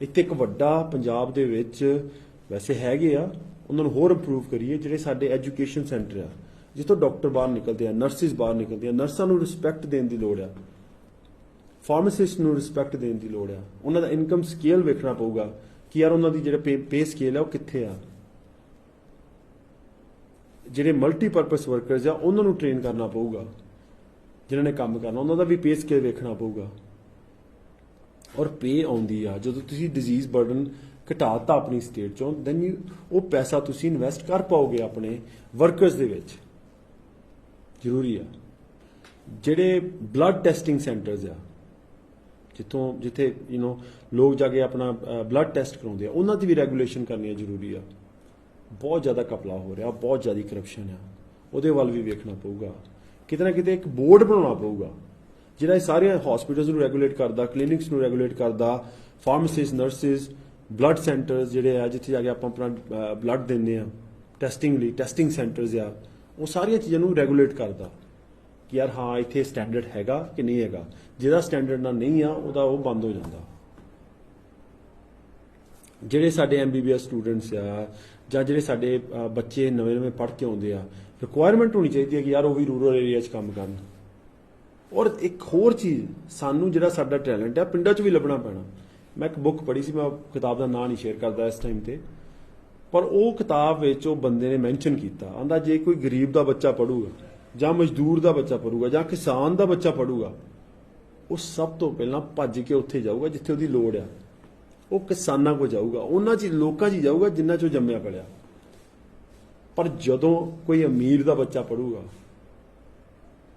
ਇੱਥੇ ਇੱਕ ਵੱਡਾ ਪੰਜਾਬ ਦੇ ਵਿੱਚ ਵੈਸੇ ਹੈਗੇ ਆ, ਉਹਨਾਂ ਨੂੰ ਹੋਰ ਇੰਪਰੂਵ ਕਰੀਏ। ਜਿਹੜੇ ਸਾਡੇ ਐਜੂਕੇਸ਼ਨ ਸੈਂਟਰ ਆ ਜਿੱਥੋਂ ਡਾਕਟਰ ਬਾਹਰ ਨਿਕਲਦੇ ਆ, ਨਰਸਿਸ ਬਾਹਰ ਨਿਕਲਦੇ ਆ, ਨਰਸਾਂ ਨੂੰ ਰਿਸਪੈਕਟ ਦੇਣ ਦੀ ਲੋੜ ਆ, ਫਾਰਮਾਸਿਸਟ ਨੂੰ ਰਿਸਪੈਕਟ ਦੇਣ ਦੀ ਲੋੜ ਆ। ਉਹਨਾਂ ਦਾ ਇਨਕਮ ਸਕੇਲ ਵੇਖਣਾ ਪਊਗਾ ਕਿ ਯਾਰ ਉਹਨਾਂ ਦੀ ਜਿਹੜਾ ਪੇ ਸਕੇਲ ਆ ਉਹ ਕਿੱਥੇ ਆ। ਜਿਹੜੇ ਮਲਟੀਪਰਪਸ ਵਰਕਰਸ ਆ ਉਹਨਾਂ ਨੂੰ ਟ੍ਰੇਨ ਕਰਨਾ ਪਊਗਾ, ਜਿਨ੍ਹਾਂ ਨੇ ਕੰਮ ਕਰਨਾ ਉਹਨਾਂ ਦਾ ਵੀ ਪੇ ਸਕੇਲ ਵੇਖਣਾ ਪਊਗਾ। ਔਰ ਪੇ ਆਉਂਦੀ ਆ ਜਦੋਂ ਤੁਸੀਂ ਡਿਜ਼ੀਜ਼ ਬਰਡਨ ਘਟਾਤਾ ਆਪਣੀ ਸਟੇਟ ਚੋਂ, ਦੈਨ ਉਹ ਪੈਸਾ ਤੁਸੀਂ ਇਨਵੈਸਟ ਕਰ ਪਾਓਗੇ ਆਪਣੇ ਵਰਕਰਸ ਦੇ ਵਿੱਚ। ਜ਼ਰੂਰੀ ਆ ਜਿਹੜੇ ਬਲੱਡ ਟੈਸਟਿੰਗ ਸੈਂਟਰਸ ਆ ਜਿੱਥੇ ਲੋਕ ਜਾ ਕੇ ਆਪਣਾ ਬਲੱਡ ਟੈਸਟ ਕਰਾਉਂਦੇ ਆ, ਉਹਨਾਂ ਦੀ ਵੀ ਰੈਗੂਲੇਸ਼ਨ ਕਰਨੀ ਜ਼ਰੂਰੀ ਆ। ਬਹੁਤ ਜ਼ਿਆਦਾ ਘਪਲਾ ਹੋ ਰਿਹਾ, ਬਹੁਤ ਜ਼ਿਆਦਾ ਕਰਪਸ਼ਨ ਆ, ਉਹਦੇ ਵੱਲ ਵੀ ਵੇਖਣਾ ਪਊਗਾ। ਕਿਤੇ ਨਾ ਕਿਤੇ ਇੱਕ ਬੋਰਡ ਬਣਾਉਣਾ ਪਊਗਾ ਜਿਹੜਾ ਇਹ ਸਾਰੀਆਂ ਹਸਪੀਟਲਸ ਨੂੰ ਰੈਗੂਲੇਟ ਕਰਦਾ, ਕਲੀਨਿਕਸ ਨੂੰ ਰੈਗੂਲੇਟ ਕਰਦਾ, ਫਾਰਮਾਸਿਸਟ, ਨਰਸਿਸ, ਬਲੱਡ ਸੈਂਟਰਸ ਜਿਹੜੇ ਆ ਜਿੱਥੇ ਜਾ ਕੇ ਆਪਾਂ ਆਪਣਾ ਬਲੱਡ ਦਿੰਦੇ ਆ ਟੈਸਟਿੰਗ ਲਈ, ਟੈਸਟਿੰਗ ਸੈਂਟਰਸ ਆ, ਉਹ ਸਾਰੀਆਂ ਚੀਜ਼ਾਂ ਨੂੰ ਰੈਗੂਲੇਟ ਕਰਦਾ ਕਿ ਯਾਰ ਹਾਂ ਇੱਥੇ ਸਟੈਂਡਰਡ ਹੈਗਾ ਕਿ ਨਹੀਂ ਹੈਗਾ। ਜਿਹਦਾ ਸਟੈਂਡਰਡ ਨਾਲ ਨਹੀਂ ਆ ਉਹਦਾ ਉਹ ਬੰਦ ਹੋ ਜਾਂਦਾ। ਜਿਹੜੇ ਸਾਡੇ MBBS ਸਟੂਡੈਂਟਸ ਆ ਜਾਂ ਜਿਹੜੇ ਸਾਡੇ ਬੱਚੇ ਨਵੇਂ ਪੜ੍ਹ ਕੇ ਆਉਂਦੇ ਆ, ਰਿਕੁਆਇਰਮੈਂਟ ਹੋਣੀ ਚਾਹੀਦੀ ਹੈ ਕਿ ਯਾਰ ਉਹ ਵੀ ਰੂਰਲ ਏਰੀਆ 'ਚ ਕੰਮ ਕਰਨ। ਔਰ ਇੱਕ ਹੋਰ ਚੀਜ਼, ਸਾਨੂੰ ਜਿਹੜਾ ਸਾਡਾ ਟੈਲੈਂਟ ਆ ਪਿੰਡਾਂ 'ਚ ਵੀ ਲੱਭਣਾ ਪੈਣਾ। ਮੈਂ ਇੱਕ ਬੁੱਕ ਪੜ੍ਹੀ ਸੀ, ਮੈਂ ਕਿਤਾਬ ਦਾ ਨਾਂ ਨਹੀਂ ਸ਼ੇਅਰ ਕਰਦਾ ਇਸ ਟਾਈਮ ਤੇ, ਪਰ ਉਹ ਕਿਤਾਬ ਵਿੱਚ ਉਹ ਬੰਦੇ ਨੇ ਮੈਂਸ਼ਨ ਕੀਤਾ, ਆਂਦਾ ਜੇ ਕੋਈ ਗਰੀਬ ਦਾ ਬੱਚਾ ਪੜੂਗਾ ਜਾਂ ਮਜ਼ਦੂਰ ਦਾ ਬੱਚਾ ਪੜੂਗਾ ਜਾਂ ਕਿਸਾਨ ਦਾ ਬੱਚਾ ਪੜੂਗਾ, ਉਹ ਸਭ ਤੋਂ ਪਹਿਲਾਂ ਭੱਜ ਕੇ ਉੱਥੇ ਜਾਊਗਾ ਜਿੱਥੇ ਉਹਦੀ ਲੋੜ ਆ। ਉਹ ਕਿਸਾਨਾਂ ਕੋਲ ਜਾਊਗਾ, ਉਹਨਾਂ 'ਚ ਲੋਕਾਂ 'ਚ ਹੀ ਜਾਊਗਾ ਜਿੰਨਾ 'ਚ ਉਹ ਜੰਮਿਆ ਪਲਿਆ। ਪਰ ਜਦੋਂ ਕੋਈ ਅਮੀਰ ਦਾ ਬੱਚਾ ਪੜੂਗਾ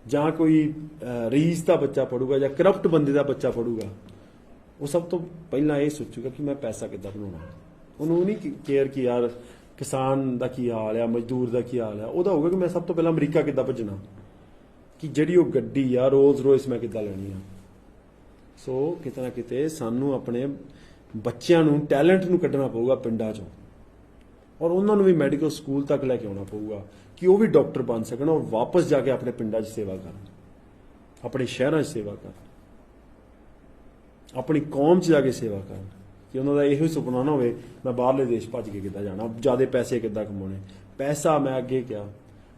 ਜਾਂ ਕੋਈ ਰਈਸ ਦਾ ਬੱਚਾ ਪੜੂਗਾ ਜਾਂ ਕਰਪਟ ਬੰਦੇ ਦਾ ਬੱਚਾ ਪੜੂਗਾ, ਉਹ ਸਭ ਤੋਂ ਪਹਿਲਾਂ ਇਹ ਸੋਚੂਗਾ ਕਿ ਮੈਂ ਪੈਸਾ ਕਿੱਦਾਂ ਬਣਾਉਣਾ। ਉਹਨੂੰ ਨਹੀਂ ਕੇਅਰ ਕਿ ਯਾਰ ਕਿਸਾਨ ਦਾ ਕੀ ਹਾਲ ਆ, ਮਜ਼ਦੂਰ ਦਾ ਕੀ ਹਾਲ ਆ। ਉਹਦਾ ਹੋਊਗਾ ਕਿ ਮੈਂ ਸਭ ਤੋਂ ਪਹਿਲਾਂ ਅਮਰੀਕਾ ਕਿੱਦਾਂ ਭੱਜਣਾ, ਕਿ ਜਿਹੜੀ ਉਹ ਗੱਡੀ ਆ ਰੋਲਸ ਰੋਇਸ ਮੈਂ ਕਿੱਦਾਂ ਲੈਣੀ ਆ। ਸੋ ਕਿਤੇ ਨਾ ਕਿਤੇ ਸਾਨੂੰ ਆਪਣੇ ਬੱਚਿਆਂ ਨੂੰ, ਟੈਲੈਂਟ ਨੂੰ ਕੱਢਣਾ ਪਊਗਾ ਪਿੰਡਾਂ 'ਚੋਂ, ਔਰ ਉਹਨਾਂ ਨੂੰ ਵੀ ਮੈਡੀਕਲ ਸਕੂਲ ਤੱਕ ਲੈ ਕੇ ਆਉਣਾ ਪਊਗਾ ਕਿ ਉਹ ਵੀ ਡਾਕਟਰ ਬਣ ਸਕਣ ਔਰ ਵਾਪਸ ਜਾ ਕੇ ਆਪਣੇ ਪਿੰਡਾਂ 'ਚ ਸੇਵਾ ਕਰਨ, ਆਪਣੇ ਸ਼ਹਿਰਾਂ 'ਚ ਸੇਵਾ ਕਰਨ, ਆਪਣੀ ਕੌਮ 'ਚ ਜਾ ਕੇ ਸੇਵਾ ਕਰਨ। ਕਿ ਉਹਨਾਂ ਦਾ ਇਹੋ ਸੁਪਨਾ ਨਾ ਹੋਵੇ ਮੈਂ ਬਾਹਰਲੇ ਦੇਸ਼ ਭੱਜ ਕੇ ਕਿੱਦਾਂ ਜਾਣਾ, ਜ਼ਿਆਦਾ ਪੈਸੇ ਕਿੱਦਾਂ ਕਮਾਉਣੇ। ਪੈਸਾ ਮੈਂ ਅੱਗੇ ਕਿਹਾ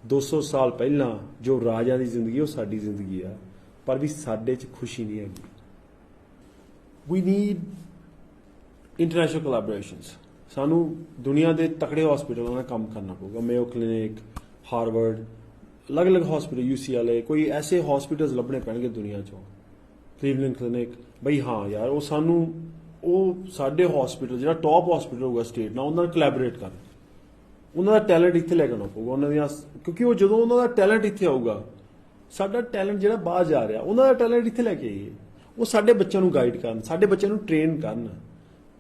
200 ਸਾਲ ਪਹਿਲਾਂ ਜੋ ਰਾਜਿਆਂ ਦੀ ਜ਼ਿੰਦਗੀ ਉਹ ਸਾਡੀ ਜ਼ਿੰਦਗੀ ਆ, ਪਰ ਵੀ ਸਾਡੇ 'ਚ ਖੁਸ਼ੀ ਨਹੀਂ ਹੈਗੀ। We need international collaborations. ਸਾਨੂੰ ਦੁਨੀਆ ਦੇ ਤਕੜੇ ਹਸਪੀਟਲਾਂ ਨਾਲ ਕੰਮ ਕਰਨਾ ਪਊਗਾ। ਮੇਓ ਕਲੀਨਿਕ, ਹਾਰਵਰਡ, ਅਲੱਗ-ਅਲੱਗ ਹਸਪੀਟਲ, UCLA, ਕੋਈ ਐਸੇ ਹਸਪੀਟਲਸ ਲੱਭਣੇ ਪੈਣਗੇ ਦੁਨੀਆ 'ਚੋਂ, ਕਲੀਵਲੈਂਡ ਕਲੀਨਿਕ। ਬਈ ਹਾਂ ਯਾਰ ਉਹ ਸਾਡੇ ਹਸਪੀਟਲ ਜਿਹੜਾ ਟੌਪ ਹਸਪੀਟਲ ਹੋਊਗਾ ਸਟੇਟ ਨਾਲ, ਉਹਨਾਂ ਨਾਲ ਕੋਲੈਬੋਰੇਟ ਕਰਨ। ਉਹਨਾਂ ਦਾ ਟੈਲੈਂਟ ਇੱਥੇ ਲੈ ਕੇ ਆਉਣਾ ਪਊਗਾ ਉਹਨਾਂ ਦੀਆਂ, ਕਿਉਂਕਿ ਉਹ ਜਦੋਂ ਉਹਨਾਂ ਦਾ ਟੈਲੈਂਟ ਇੱਥੇ ਆਊਗਾ, ਸਾਡਾ ਟੈਲੈਂਟ ਜਿਹੜਾ ਬਾਹਰ ਜਾ ਰਿਹਾ ਉਹਨਾਂ ਦਾ ਟੈਲੈਂਟ ਇੱਥੇ ਲੈ ਕੇ ਆਈਏ। ਉਹ ਸਾਡੇ ਬੱਚਿਆਂ ਨੂੰ ਗਾਈਡ ਕਰਨ, ਸਾਡੇ ਬੱਚਿਆਂ ਨੂੰ ਟ੍ਰੇਨ ਕਰਨ।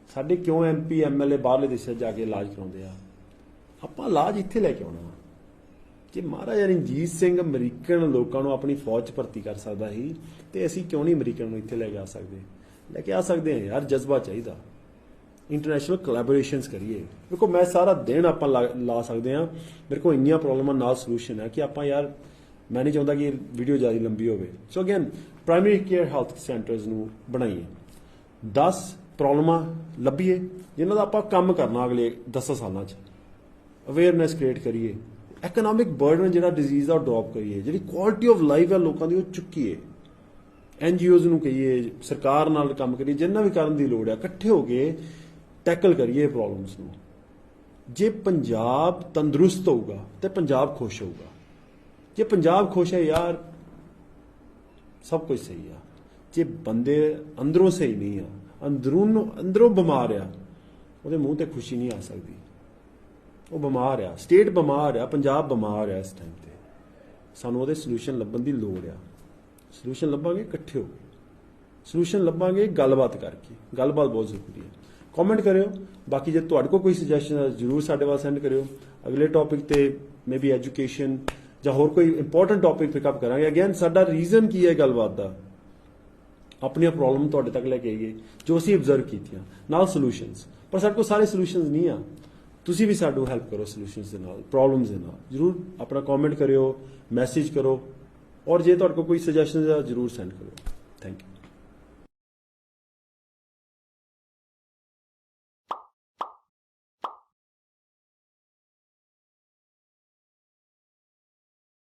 ਸਾਡੇ ਕਿਉਂ MP MLA ਬਾਹਰਲੇ ਦੇਸ਼ਾਂ 'ਚ ਜਾ ਕੇ ਇਲਾਜ ਕਰਾਉਂਦੇ ਆ, ਆਪਾਂ ਇਲਾਜ ਇੱਥੇ ਲੈ ਕੇ ਆਉਣਾ। ਜੇ ਮਹਾਰਾਜਾ ਰਣਜੀਤ ਸਿੰਘ ਅਮਰੀਕਨ ਲੋਕਾਂ ਨੂੰ ਆਪਣੀ ਫੌਜ 'ਚ ਭਰਤੀ ਕਰ ਸਕਦਾ ਸੀ, ਤੇ ਅਸੀਂ ਕਿਉਂ ਨਹੀਂ ਅਮਰੀਕਨ ਨੂੰ ਇੱਥੇ ਲੈ ਕੇ ਆ ਸਕਦੇ? ਲੈ ਕੇ ਆ ਸਕਦੇ ਹਾਂ ਯਾਰ, ਜਜ਼ਬਾ ਚਾਹੀਦਾ। ਇੰਟਰਨੈਸ਼ਨਲ ਕੋਲੈਬੋਰੇਸ਼ਨਸ ਕਰੀਏ। ਦੇਖੋ ਮੈਂ ਸਾਰਾ ਦਿਨ ਆਪਾਂ ਲਾ ਸਕਦੇ ਹਾਂ, ਮੇਰੇ ਕੋਲ ਇੰਨੀਆਂ ਪ੍ਰੋਬਲਮਾਂ ਨਾਲ ਸੋਲੂਸ਼ਨ ਹੈ ਕਿ ਆਪਾਂ ਯਾਰ, ਮੈਂ ਨਹੀਂ ਚਾਹੁੰਦਾ ਕਿ ਵੀਡੀਓ ਜ਼ਿਆਦਾ ਲੰਬੀ ਹੋਵੇ। ਸੋ again primary care health centres ਨੂੰ ਬਣਾਈਏ, 10 ਪ੍ਰੋਬਲਮਾਂ ਲੱਭੀਏ ਜਿਨ੍ਹਾਂ ਦਾ ਆਪਾਂ ਕੰਮ ਕਰਨਾ ਅਗਲੇ 10 ਸਾਲਾਂ 'ਚ, ਅਵੇਅਰਨੈਸ ਕ੍ਰੀਏਟ ਕਰੀਏ, ਇਕਨੋਮਿਕ ਬਰਡਨ ਜਿਹੜਾ ਡਿਜ਼ੀਜ਼ ਦਾ ਉਹ ਡ੍ਰੌਪ ਕਰੀਏ, ਜਿਹੜੀ ਕੁਆਲਿਟੀ ਆਫ ਲਾਈਫ ਹੈ ਲੋਕਾਂ ਦੀ ਉਹ ਚੁੱਕੀਏ, NGOs ਨੂੰ ਕਹੀਏ, ਸਰਕਾਰ ਨਾਲ ਕੰਮ ਕਰੀਏ, ਜਿੰਨਾ ਵੀ ਕਰਨ ਦੀ ਲੋੜ ਹੈ, ਇਕੱਠੇ ਹੋ ਕੇ ਟੈਕਲ ਕਰੀਏ ਪ੍ਰੋਬਲਮਸ ਨੂੰ। ਜੇ ਪੰਜਾਬ ਤੰਦਰੁਸਤ ਹੋਊਗਾ ਤੇ ਪੰਜਾਬ ਖੁਸ਼ ਹੋਊਗਾ। ਜੇ ਪੰਜਾਬ ਖੁਸ਼ ਹੈ ਯਾਰ, ਸਭ ਕੁਝ ਸਹੀ ਆ। ਜੇ ਬੰਦੇ ਅੰਦਰੋਂ ਸਹੀ ਨਹੀਂ ਆ, ਅੰਦਰੋਂ ਬਿਮਾਰ ਆ, ਉਹਦੇ ਮੂੰਹ ਤੇ ਖੁਸ਼ੀ ਨਹੀਂ ਆ ਸਕਦੀ। ਉਹ ਬਿਮਾਰ ਆ, ਸਟੇਟ ਬਿਮਾਰ ਆ, ਪੰਜਾਬ ਬਿਮਾਰ ਆ। ਇਸ ਟਾਈਮ ਤੇ ਸਾਨੂੰ ਉਹਦੇ ਸੋਲੂਸ਼ਨ ਲੱਭਣ ਦੀ ਲੋੜ ਆ। ਸੋਲੂਸ਼ਨ ਲੱਭਾਂਗੇ ਇਕੱਠੇ ਹੋ ਕੇ। ਸੋਲੂਸ਼ਨ ਲੱਭਾਂਗੇ ਗੱਲਬਾਤ ਕਰਕੇ। ਗੱਲਬਾਤ ਬਹੁਤ ਜ਼ਰੂਰੀ ਹੈ। ਕਮੈਂਟ ਕਰਿਓ। ਬਾਕੀ ਜੇ ਤੁਹਾਡੇ ਕੋਲ ਕੋਈ ਸੁਜੈਸ਼ਨ ਹੈ ਜ਼ਰੂਰ ਸਾਡੇ ਵੱਲ ਸੈਂਡ ਕਰਿਓ। ਅਗਲੇ ਟੌਪਿਕ ਤੇ ਮੇਬੀ ਐਜੂਕੇਸ਼ਨ ਜਾਂ ਹੋਰ ਕੋਈ ਇੰਪੋਰਟੈਂਟ ਟੌਪਿਕ ਪਿਕਅਪ ਕਰਾਂਗੇ। ਅਗੇਨ ਸਾਡਾ ਰੀਜ਼ਨ ਕੀ ਹੈ ਗੱਲਬਾਤ ਦਾ, ਆਪਣੀਆਂ ਪ੍ਰੋਬਲਮ ਤੁਹਾਡੇ ਤੱਕ ਲੈ ਕੇ ਆਈਏ ਜੋ ਅਸੀਂ ਅਬਜ਼ਰਵ ਕੀਤੀਆਂ, ਨਾਲ ਸੋਲੂਸ਼ਨਸ। ਪਰ ਸਾਡੇ ਕੋਲ ਸਾਰੇ ਸੋਲੂਸ਼ਨਸ ਨਹੀਂ ਆ, ਤੁਸੀਂ ਵੀ ਸਾਨੂੰ ਹੈਲਪ ਕਰੋ ਸੋਲੂਸ਼ਨਸ ਦੇ ਨਾਲ, ਪ੍ਰੋਬਲਮਸ ਦੇ ਨਾਲ। ਜ਼ਰੂਰ ਆਪਣਾ ਕਮੈਂਟ ਕਰਿਓ, ਮੈਸੇਜ ਕਰੋ, ਔਰ ਜੇ ਤੁਹਾਡੇ ਕੋਲ ਕੋਈ ਸੁਜੈਸ਼ਨ ਹੈ ਜ਼ਰੂਰ ਸੈਂਡ ਕਰੋ। Thank you.